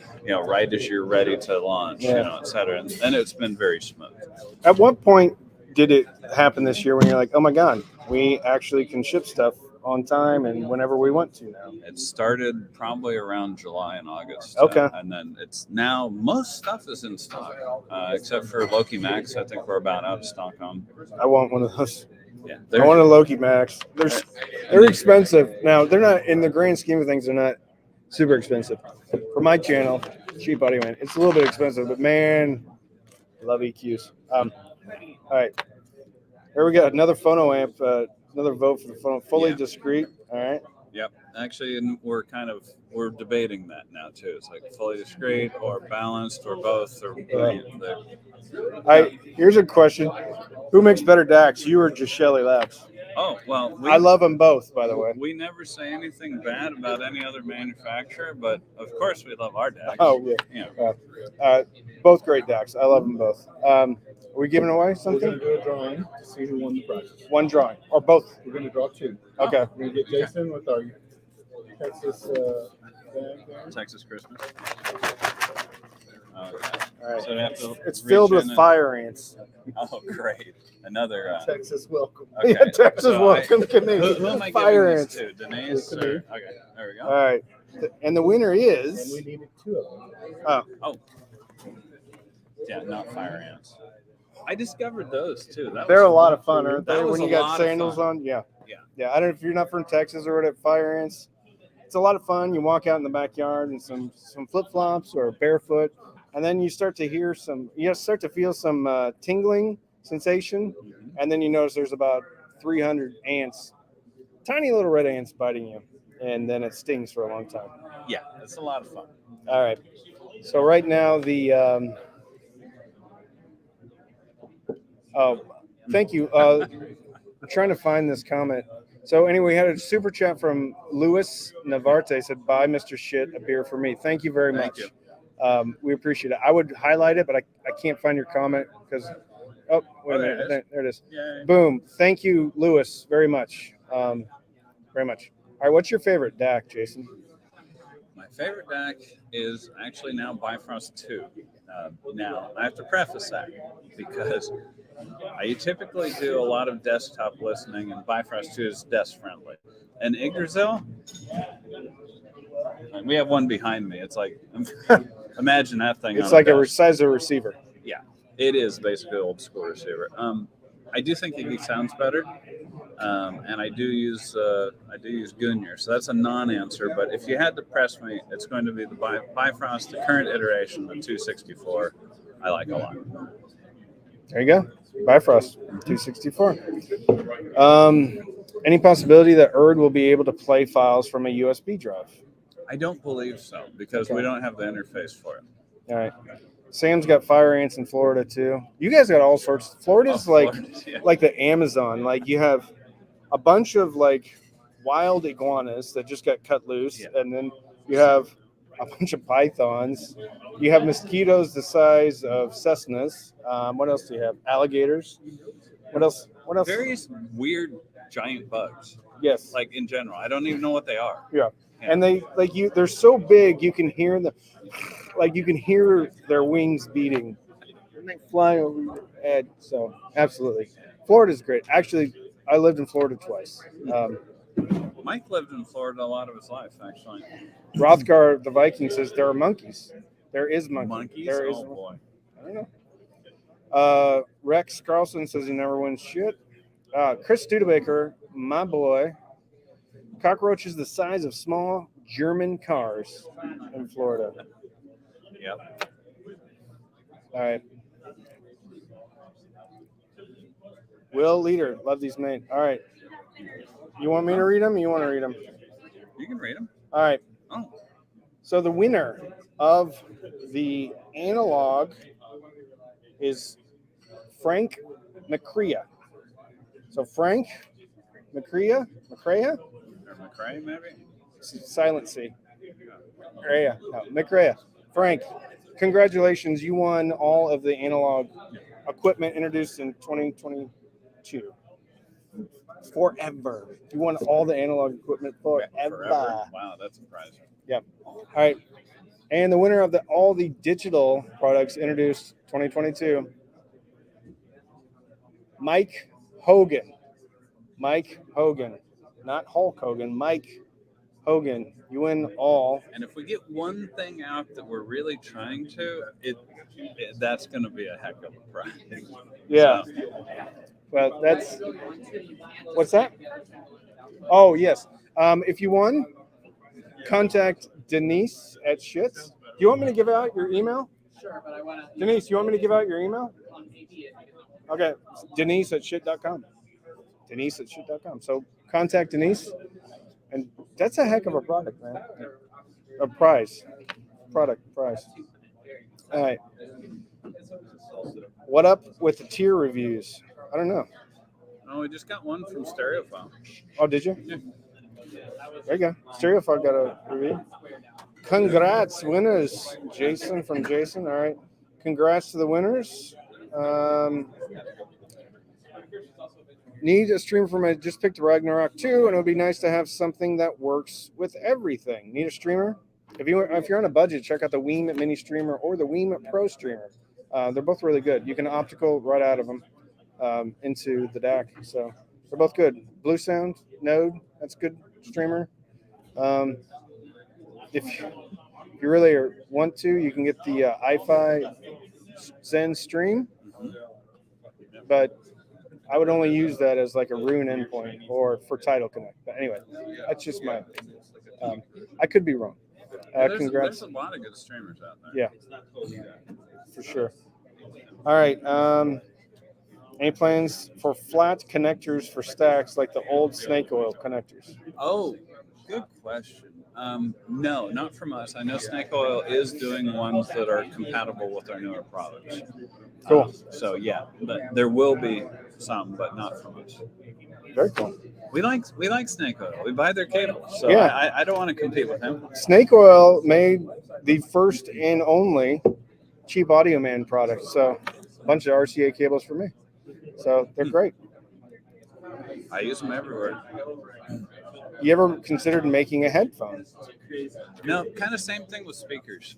right as you're ready to launch, et cetera. And it's been very smooth. At what point did it happen this year when you're like, oh my God, we actually can ship stuff on time and whenever we want to now? It started probably around July and August. Okay. And then it's now, most stuff is in stock, except for Loki Max. I think we're about out of stock on. I want one of those. Yeah. I want a Loki Max. They're expensive. Now, they're not, in the grand scheme of things, they're not super expensive. For my channel, Schiit Audio Man, it's a little bit expensive, but man, I love EQs. All right. Here we go. Another phono amp. Another vote for the phono. Fully discreet. All right. Yep. Actually, and we're debating that now too. It's like fully discreet or balanced or both. Here's a question: who makes better DACs, you or Gishelli Labs? Oh, well, I love them both, by the way. We never say anything bad about any other manufacturer, but of course we love our DACs. Oh yeah. Both great DACs. I love them both. Are we giving away something? We're going to do a drawing to see who won the prize. One drawing, or both? We're going to draw two. Okay. We're going to get Jason with our Texas Texas Christmas. All right. So it's filled with fire ants. Oh, great! Another Texas welcome. Okay. Yeah, Texas welcome. Who am I fire giving ants this to? Denise? Okay, there we go. All right. And the winner is. And we needed two of them. Oh. Yeah, not fire ants. I discovered those too. They're a lot of fun, aren't they? That was When you a got lot of sandals fun. on. Yeah. I don't know if you're not from Texas or what, fire ants. It's a lot of fun. You walk out in the backyard and some flip flops or barefoot, and then you start to hear start to feel some tingling sensation, and then you notice there's about 300 ants, tiny little red ants biting you, and then it stings for a long time. Yeah, it's a lot of fun. All right. So right now thank you. I'm trying to find this comment. So anyway, we had a super chat from Louis Navarte. Said, "Bye, Mr. Schiit, a beer for me." Thank you very much. You. We appreciate it. I would highlight it, but I can't find your comment because. Oh, wait a minute. There it is. Yay. Boom. Thank you, Louis, very much. Very much. All right. What's your favorite DAC, Jason? My favorite DAC is actually now Bifrost 2. Now, I have to preface that because I typically do a lot of desktop listening, and Bifrost 2 is desk friendly. And Yggdrasil, we have one behind me. It's like, imagine that thing. It's like a size of a receiver. Yeah, it is basically an old school receiver. I do think Iggy sounds better, and I do use Gunyer, so that's a non-answer. But if you had to press me, it's going to be the Bifrost, the current iteration, the 264. I like a lot. There you go. Bifrost 264. Any possibility that Erd will be able to play files from a USB drive? I don't believe so because we don't have the interface for it. All right. Sam's got fire ants in Florida too. You guys got all sorts. Florida's like the Amazon. Like you have a bunch of wild iguanas that just got cut loose, and then you have a bunch of pythons. You have mosquitoes the size of Cessnas. What else do you have? Alligators. What else? What else? Various weird giant bugs. Yes. Like in general, I don't even know what they are. Yeah. And they're so big you can hear you can hear their wings beating. And they fly over your head. So absolutely. Florida's great. Actually, I lived in Florida twice. Mike lived in Florida a lot of his life, actually. Rothgar, the Viking, says there are monkeys. There is monkeys. Monkeys? There is. Oh, boy. I don't know. Rex Carlson says he never wins shit. Chris Studebaker, my boy. Cockroaches the size of small German cars in Florida. Yep. All right. Will Leader, love these made. All right. You want me to read them? You want to read them? You can read them. All right. Oh. So the winner of the analog is Frank McCrea. So Frank McCrea? Or McCray, maybe? Silent C. McCrea. No, McCrea. Frank, congratulations. You won all of the analog equipment introduced in 2022. Forever. You won all the analog equipment forever. Wow, that's surprising. Yep. All right. And the winner of all the digital products introduced 2022, Mike Hogan. Mike Hogan. Not Hulk Hogan. Mike Hogan. You win all. And if we get one thing out that we're really trying to, that's going to be a heck of a prize. Yeah. So, Well, that's what's that? Oh, yes. If you won, contact Denise at Schiit's. Do you want me to give out your email? Sure, but I want to. Denise, you want me to give out your email? Okay, Denise at Schiit.com. Denise at Schiit.com. So contact Denise, and that's a heck of a product, man. A prize. Product prize. All right. What up with the tier reviews? I don't know. oh, we just got one from Stereophone. Oh, did you? Yeah. There you go. Stereophone got a review. Congrats, winners. Jason from Jason. All right. Congrats to the winners. Need a streamer for my just picked Ragnarok 2, and it would be nice to have something that works with everything. Need a streamer? If you're on a budget, check out the Weem Mini Streamer or the Weem Pro Streamer. They're both really good. You can optical right out of them into the DAC. So they're both good. Blue Sound, Node, that's good streamer. If you really want to, you can get the iFi Zen Stream, but I would only use that as like a Rune endpoint or for Tidal Connect. But anyway, that's just my opinion. I could be wrong. Congrats. There's a lot of good streamers out there. Yeah, for sure. All right. Any plans for flat connectors for stacks like the old snake oil connectors? Oh, good question. No, not from us. I know Snake Oil is doing ones that are compatible with our newer products. Cool. So yeah, but there will be some, but not from us. Very cool. We like Snake Oil. We buy their cables, so Yeah. I don't want to compete with them. Snake Oil made the first and only cheap Audio Man product. So a bunch of RCA cables for me. So they're great. I use them everywhere. You ever considered making a headphone? No, kind of same thing with speakers.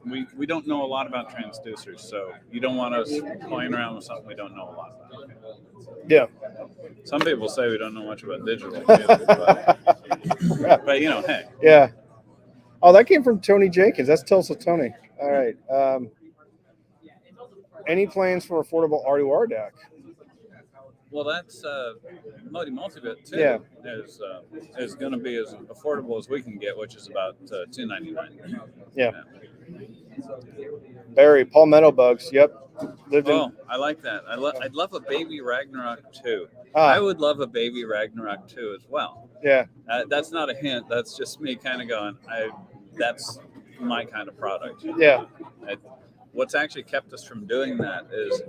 We don't know a lot about transducers, so you don't want us playing around with something we don't know a lot about. Yeah. Some people say we don't know much about digital, but you know, hey. Yeah. Oh, that came from Tony Jenkins. That's Tulsa Tony. All right. Any plans for affordable R2R DAC? Well, that's Modi Multibit too. Yeah. Is going to be as affordable as we can get, which is about $299. Yeah. Barry, Palmetto Bugs. Yep. I like that. I'd love a baby Ragnarok 2. Ah. I would love a baby Ragnarok 2 as well. Yeah. That's not a hint. That's just me kind of going, that's my kind of product. Yeah. what's actually kept us from doing that is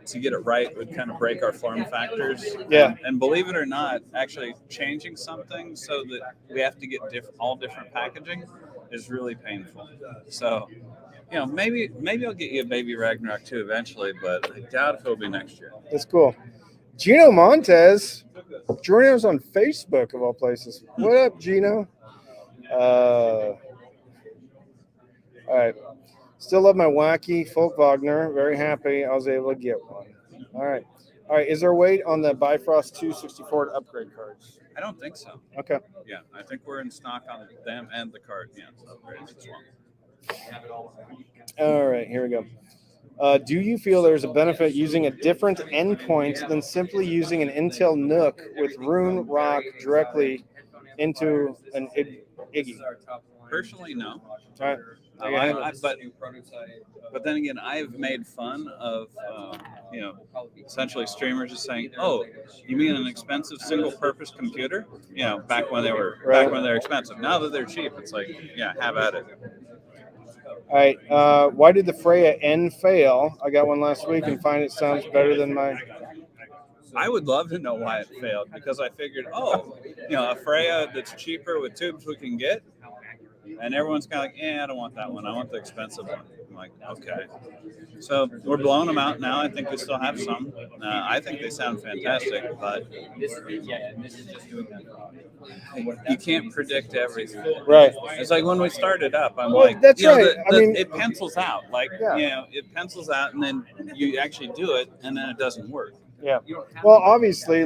to get it right would kind of break our form factors. Yeah. And believe it or not, actually changing something so that we have to get all different packaging is really painful. So, maybe I'll get you a baby Ragnarok too eventually, but I doubt if it'll be next year. That's cool. Gino Montez joining us on Facebook of all places. What up, Gino? All right. Still love my wacky folk Wagner. Very happy I was able to get one. All right. Is there a wait on the Bifrost 264 to upgrade cards? I don't think so. Okay. Yeah, I think we're in stock on them and the card. Yeah, upgrades as well. All right. Here we go. Do you feel there's a benefit using a different endpoint than simply using an Intel NUC with Rune Rock directly into an Iggy? Personally, no. All right. But then again, I've made fun of essentially streamers just saying, "Oh, you mean an expensive single-purpose computer?" Back when they were expensive. Now that they're cheap, it's like, yeah, have at it. All right. Why did the Freya N fail? I got one last week and find it sounds better than my. I would love to know why it failed, because I figured, a Freya that's cheaper with tubes we can get. And everyone's kind of like, I don't want that one. I want the expensive one. I'm like, okay. So we're blowing them out now. I think we still have some. I think they sound fantastic, but you can't predict everything. Right. It's like when we started up, I'm that's right. It pencils out. It pencils out, and then you actually do it, and then it doesn't work. Yeah. Well, obviously,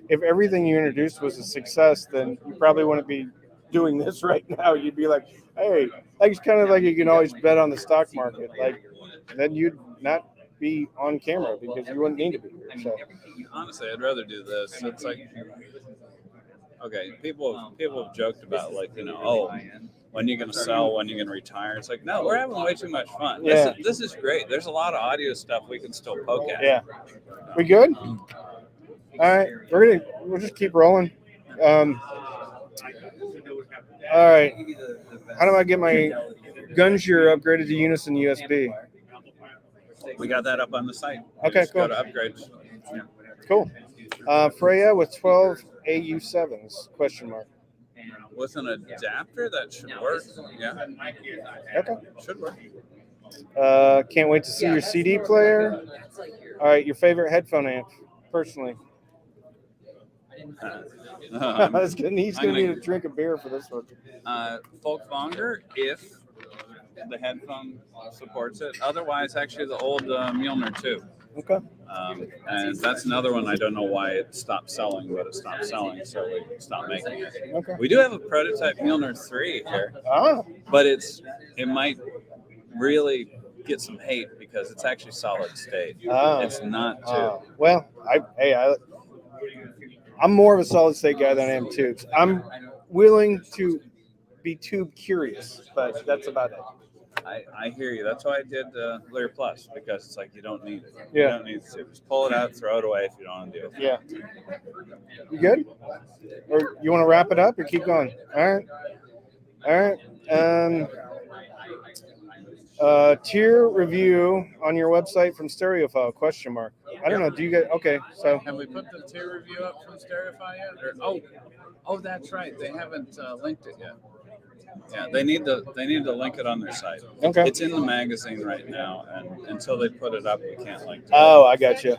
if everything you introduced was a success, then you probably wouldn't be doing this right now. You'd be like, hey, it's kind of like you can always bet on the stock market. Then you'd not be on camera because you wouldn't need to be here. So honestly, I'd rather do this. It's like, okay, people have joked about when you're going to sell, when you're going to retire. It's like, no, we're having way too much fun. Yeah. This is great. There's a lot of audio stuff we can still poke at. Yeah. We good? All right. We'll just keep rolling. All right. How do I get my Gunshier upgraded to Unison USB? We got that up on the site. Okay, cool. Go to upgrades. Yeah. Cool. Freya with 12 AU7s, question mark. With an adapter, that should work. Yeah. Okay. Should work. Can't wait to see your CD player. All right, your favorite headphone amp, personally. He's gonna need a drink of beer for this one. Folkvanger, if the headphone supports it. Otherwise, actually, the old Mjolnir 2. Okay. And that's another one. I don't know why it stopped selling, but it stopped selling, so we stopped making it. Okay. We do have a prototype Mjolnir 3 here, but it might really get some hate because it's actually solid state. It's not tube. Well, I'm more of a solid state guy than I am tubes. I'm willing to be tube curious, but that's about it. I hear you. That's why I did Lear Plus, because it's like you don't need it. Yeah. You don't need to. Just pull it out, throw it away if you don't want to do it. Yeah. You good? Or you want to wrap it up or keep going? All right. Tier review on your website from Stereophile, question mark. I don't know. Do you get okay? So have we put the tier review up from Stereophile yet? Oh, that's right. They haven't linked it yet. Yeah, they need to link it on their site. Okay. It's in the magazine right now, and until they put it up, we can't link to it. Oh, I got you.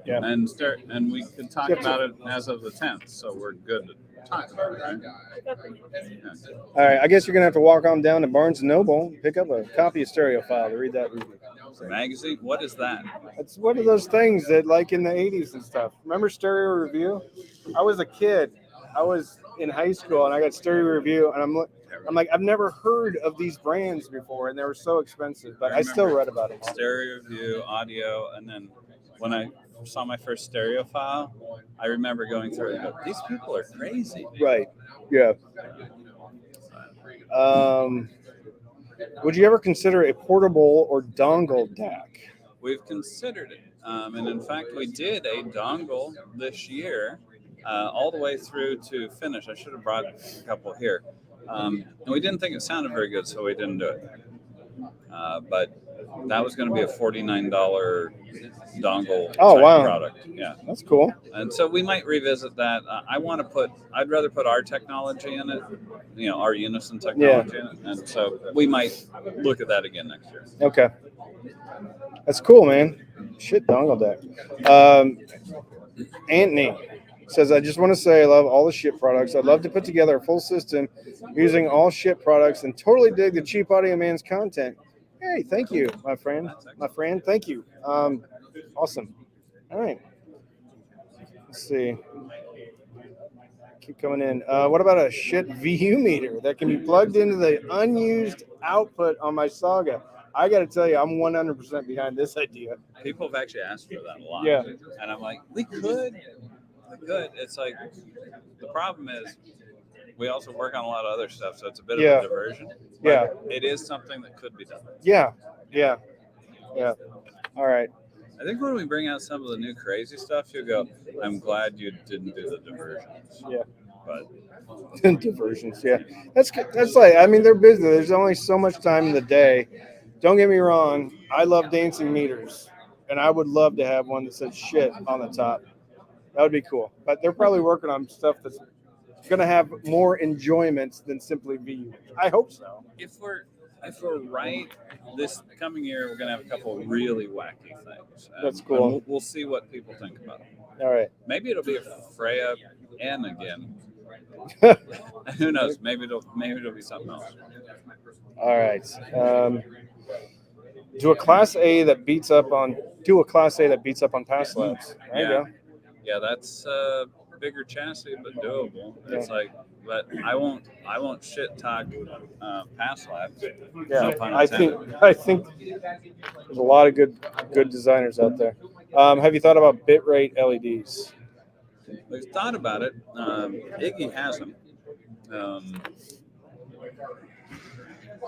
Yeah. And we can talk about it as of the 10th, so we're good to talk about it, right? Yeah. All right, I guess you're gonna have to walk on down to Barnes & Noble and pick up a copy of Stereophile to read that review. Magazine? What is that? It's one of those things that, like in the 80s and stuff. Remember Stereo Review? I was a kid. I was in high school and I got Stereo Review, and I'm like, I've never heard of these brands before, and they were so expensive, but I still read about it. Stereo Review, audio, and then when I saw my first Stereophile, I remember going through it and go, these people are crazy. Right. Yeah. Would you ever consider a portable or dongle DAC? We've considered it. And in fact, we did a dongle this year, all the way through to finish. I should have brought a couple here. And we didn't think it sounded very good, so we didn't do it. But that was going to be a $49 dongle Oh, type wow. product. Yeah. That's cool. And so we might revisit that. I'd rather put our technology in it, our Unison technology in it. And so we might look at that again next year. Okay. That's cool, man. Shit dongle deck. Anthony says, I just want to say I love all the Schiit products. I'd love to put together a full system using all Schiit products and totally dig the Cheap Audio Man's content. Hey, thank you, my friend. Thank you. Awesome. All right. Let's see. Keep coming in. What about a Schiit VU meter that can be plugged into the unused output on my Saga? I got to tell you, I'm 100% behind this idea. People have actually asked for that a lot. Yeah. And I'm like, we could. It's like, the problem is we also work on a lot of other stuff, so it's a bit of a diversion. But it is something that could be done. Yeah. All right. I think when we bring out some of the new crazy stuff, you'll go, I'm glad you didn't do the diversions. Yeah. But diversions, yeah. That's like, I mean, they're busy. There's only so much time in the day. Don't get me wrong. I love dancing meters, and I would love to have one that says Schiit on the top. That would be cool. But they're probably working on stuff that's going to have more enjoyment than simply VU. I hope so. If we're right, this coming year we're gonna have a couple of really wacky things. That's cool. And we'll see what people think about it. All right. Maybe it'll be a Freya N again. Who knows? Maybe it'll be something else. All right. Do a Class A that beats up on Pass Labs. There you go. Yeah, that's a bigger chassis but doable. It's like, but I won't shit talk Pass Labs. Yeah, No I think there's a lot of good designers out there. Have you thought about bitrate LEDs? We've thought about it. Iggy has them.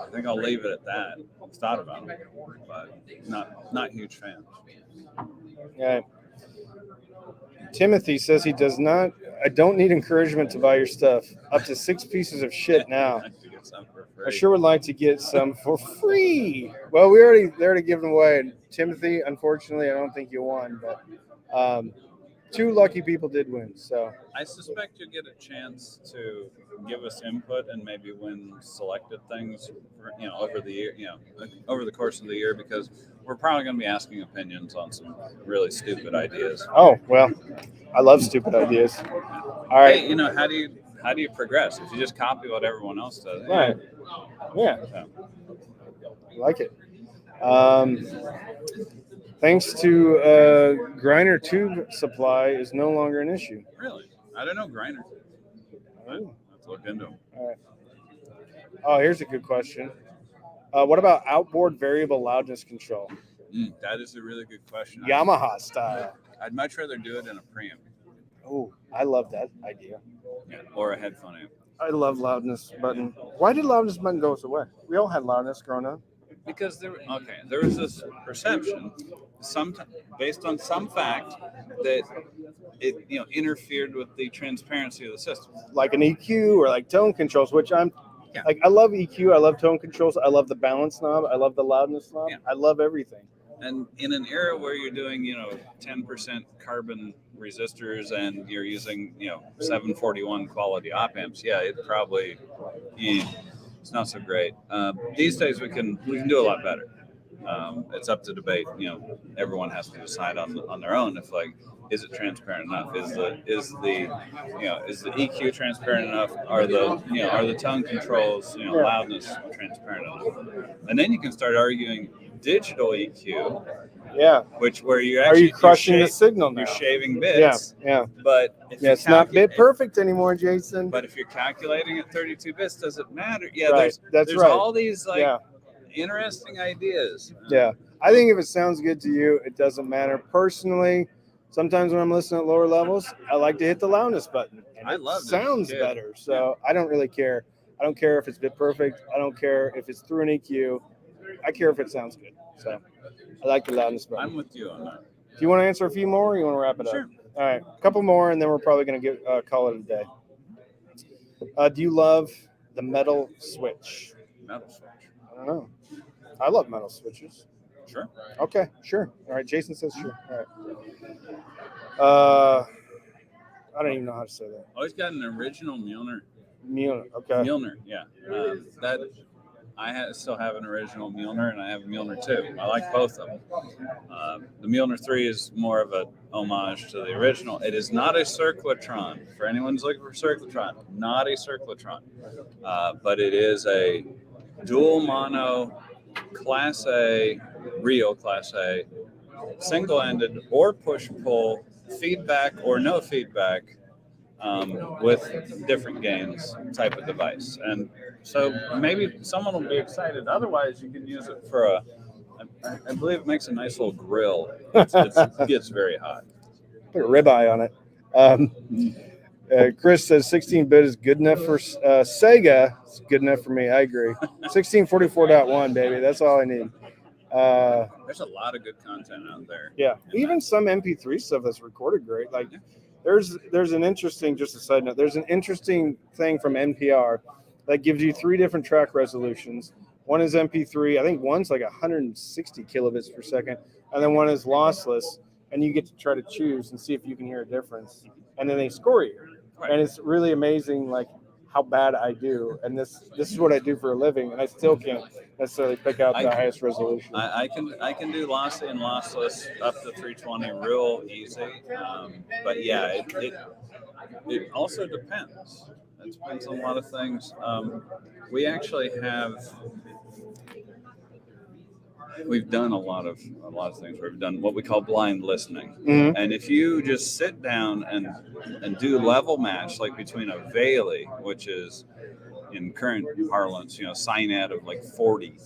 I think I'll leave it at that. I've thought about it, but not huge fans. All right. Timothy says he does not. I don't need encouragement to buy your stuff. Up to 6 pieces of shit now. I sure would like to get some for free. Well, they already given away. Timothy, unfortunately, I don't think you won, but 2 lucky people did win. So I suspect you'll get a chance to give us input and maybe win selected things, over the year, over the course of the year, because we're probably going to be asking opinions on some really stupid ideas. Oh, well, I love stupid ideas. All right. Hey, how do you progress if you just copy what everyone else does? Right. Yeah. I like it. Thanks to Griner tube supply is no longer an issue. Really? I don't know Griner. Let's look into them. All right. Oh, here's a good question. What about outboard variable loudness control? That is a really good question. Yamaha style. I'd much rather do it in a preamp. Oh, I love that idea. Yeah, or a headphone amp. I love loudness button. Why did loudness button go away? We all had loudness growing up. Because there was this perception, based on some fact, that it interfered with the transparency of the system. Like an EQ or like tone controls, which I love EQ, I love tone controls, I love the balance knob, I love the loudness knob, I love everything. And in an era where you're doing 10% carbon resistors and you're using 741 quality op amps, it probably it's not so great. These days we can do a lot better. It's up to debate. Everyone has to decide on their own if is it transparent enough? Is the EQ transparent enough? Are the tone controls loudness transparent enough? And then you can start arguing digital EQ. Yeah. Where you're crushing the signal now. You're shaving bits. Yeah. But it's not bit perfect anymore, Jason. But if you're calculating at 32 bits, does it matter? Yeah. Right. There's all these interesting ideas. Yeah. I think if it sounds good to you, it doesn't matter. Personally, sometimes when I'm listening at lower levels, I like to hit the loudness button. I love it. Sounds better. So I don't really care. I don't care if it's bit perfect. I don't care if it's through an EQ. I care if it sounds good. So I like the loudness button. I'm with you on that. Do you want to answer a few more or you want to wrap it up? Sure. All right. A couple more and then we're probably going to call it a day. Do you love the metal switch? Metal switch. I don't know. I love metal switches. Sure. Okay, sure. All right, Jason says sure. All right. I don't even know how to say that. Always got an original Mjolnir. Mjolnir. Okay. Mjolnir, yeah. That still have an original Mjolnir, and I have a Mjolnir 2. I like both of them. The Mjolnir 3 is more of a homage to the original. It is not a circlotron. For anyone who's looking for circlotron, not a circlotron. But it is a dual mono Class A, real Class A, single-ended or push-pull, feedback or no feedback, with different gains type of device. And so maybe someone will be excited. Otherwise, you can use it for I believe it makes a nice little grill. It gets very hot. Put a ribeye on it. Chris says 16-bit is good enough for Sega. It's good enough for me. I agree. 1644.1, baby. That's all I need. There's a lot of good content out there. Yeah, even some MP3 stuff that's recorded great. Like, there's an interesting, just a side note, there's an interesting thing from NPR that gives you 3 different track resolutions. One is MP3. I think one's like 160 kilobits per second, and then one is lossless. And you get to try to choose and see if you can hear a difference. And then they score you. Right. And it's really amazing, like, how bad I do. And this is what I do for a living, and I still can't necessarily pick out the highest resolution. I can do lossy and lossless up to 320 real easy. But yeah, it also depends. It depends on a lot of things. We actually we've done a lot of things. We've done what we call blind listening. Mm-hmm. And if you just sit down and do level match, like between a Valley, which is in current parlance, Cynad of like 40,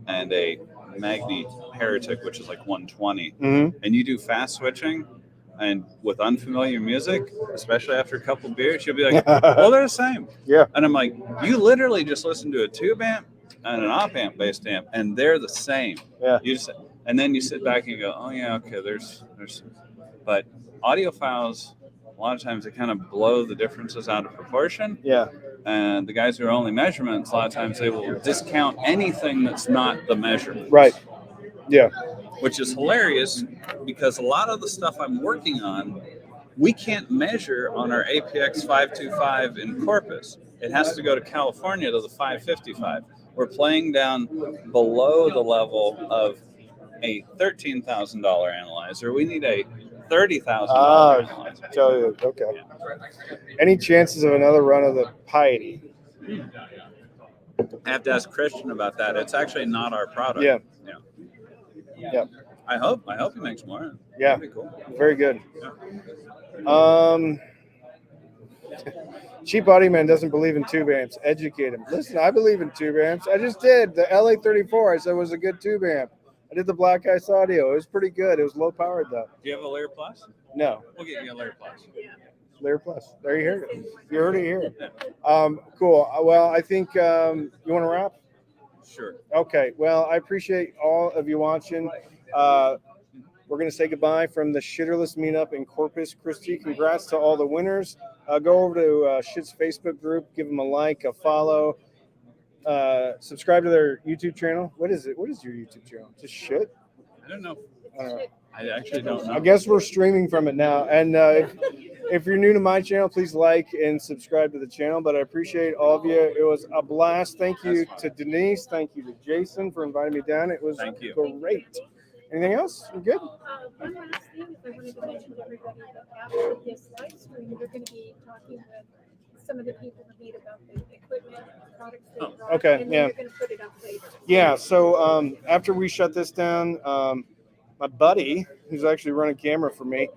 and a Magni Heretic, which is like 120, Mm-hmm. and you do fast switching, and with unfamiliar music, especially after a couple beers, you'll be like, well, they're the same. Yeah. And I'm like, you literally just listen to a tube amp and an op amp based amp, and they're the same. Yeah. And then you sit back and you go, oh yeah, okay, there's but audiophiles, a lot of times they kind of blow the differences out of proportion. Yeah. And the guys who are only measurements, a lot of times they will discount anything that's not the measurement. Right. Yeah. Which is hilarious, because a lot of the stuff I'm working on, we can't measure on our APX 525 in Corpus. It has to go to California to the 555. We're playing down below the level of a $13,000 analyzer. We need a $30,000 analyzer. Tell you. Okay. Any chances of another run of the Piety? I have to ask Christian about that. It's actually not our product. Yeah. Yeah. I hope he makes more. Yeah. That'd be cool. Very good. Yeah. Cheap Body Man doesn't believe in tube amps. Educate him. Listen, I believe in tube amps. I just did. The LA34 I said was a good tube amp. I did the Black Ice Audio. It was pretty good. It was low powered though. Do you have a Layer Plus? No. We'll get you a Layer Plus. Layer Plus. There you heard it. You heard it here. Cool. Well, I think you want to wrap? Sure. Okay. Well, I appreciate all of you watching. We're going to say goodbye from the Shitterless meetup in Corpus Christi. Congrats to all the winners. Go over to Schiit's Facebook group. Give them a like, a follow. Subscribe to their YouTube channel. What is it? What is your YouTube channel? Just Schiit? I don't know. I don't know. I actually don't know. I guess we're streaming from it now. And if you're new to my channel, please like and subscribe to the channel. But I appreciate all of you. It was a blast. Thank you to Denise. Thank you to Jason for inviting me down. It was great. Anything else? You good? One last thing, I wanted to mention to everybody that after this live stream, we're going to be talking with some of the people who need about the equipment, the products they brought. Okay, and yeah. We're going to put it up later. Yeah, so after we shut this down, my buddy, who's actually running camera for me,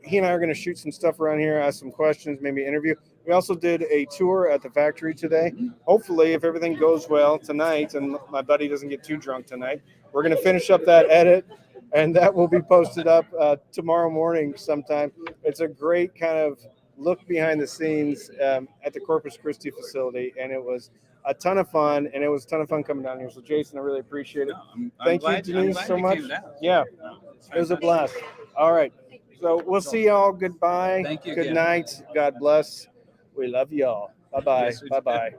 he and I are going to shoot some stuff around here, ask some questions, maybe interview. We also did a tour at the factory today. Hopefully, if everything goes well tonight and my buddy doesn't get too drunk tonight, we're going to finish up that edit, and that will be posted up tomorrow morning sometime. It's a great kind of look behind the scenes at the Corpus Christi facility, and it was a ton of fun, and it was a ton of fun coming down here. So, Jason, I really appreciate it. Thank you, Denise, so much. Yeah, it was a blast. All right, so we'll see y'all. Goodbye. Thank you Good again. night. God bless. We love y'all. Bye-bye. Yes, we do. Bye-bye.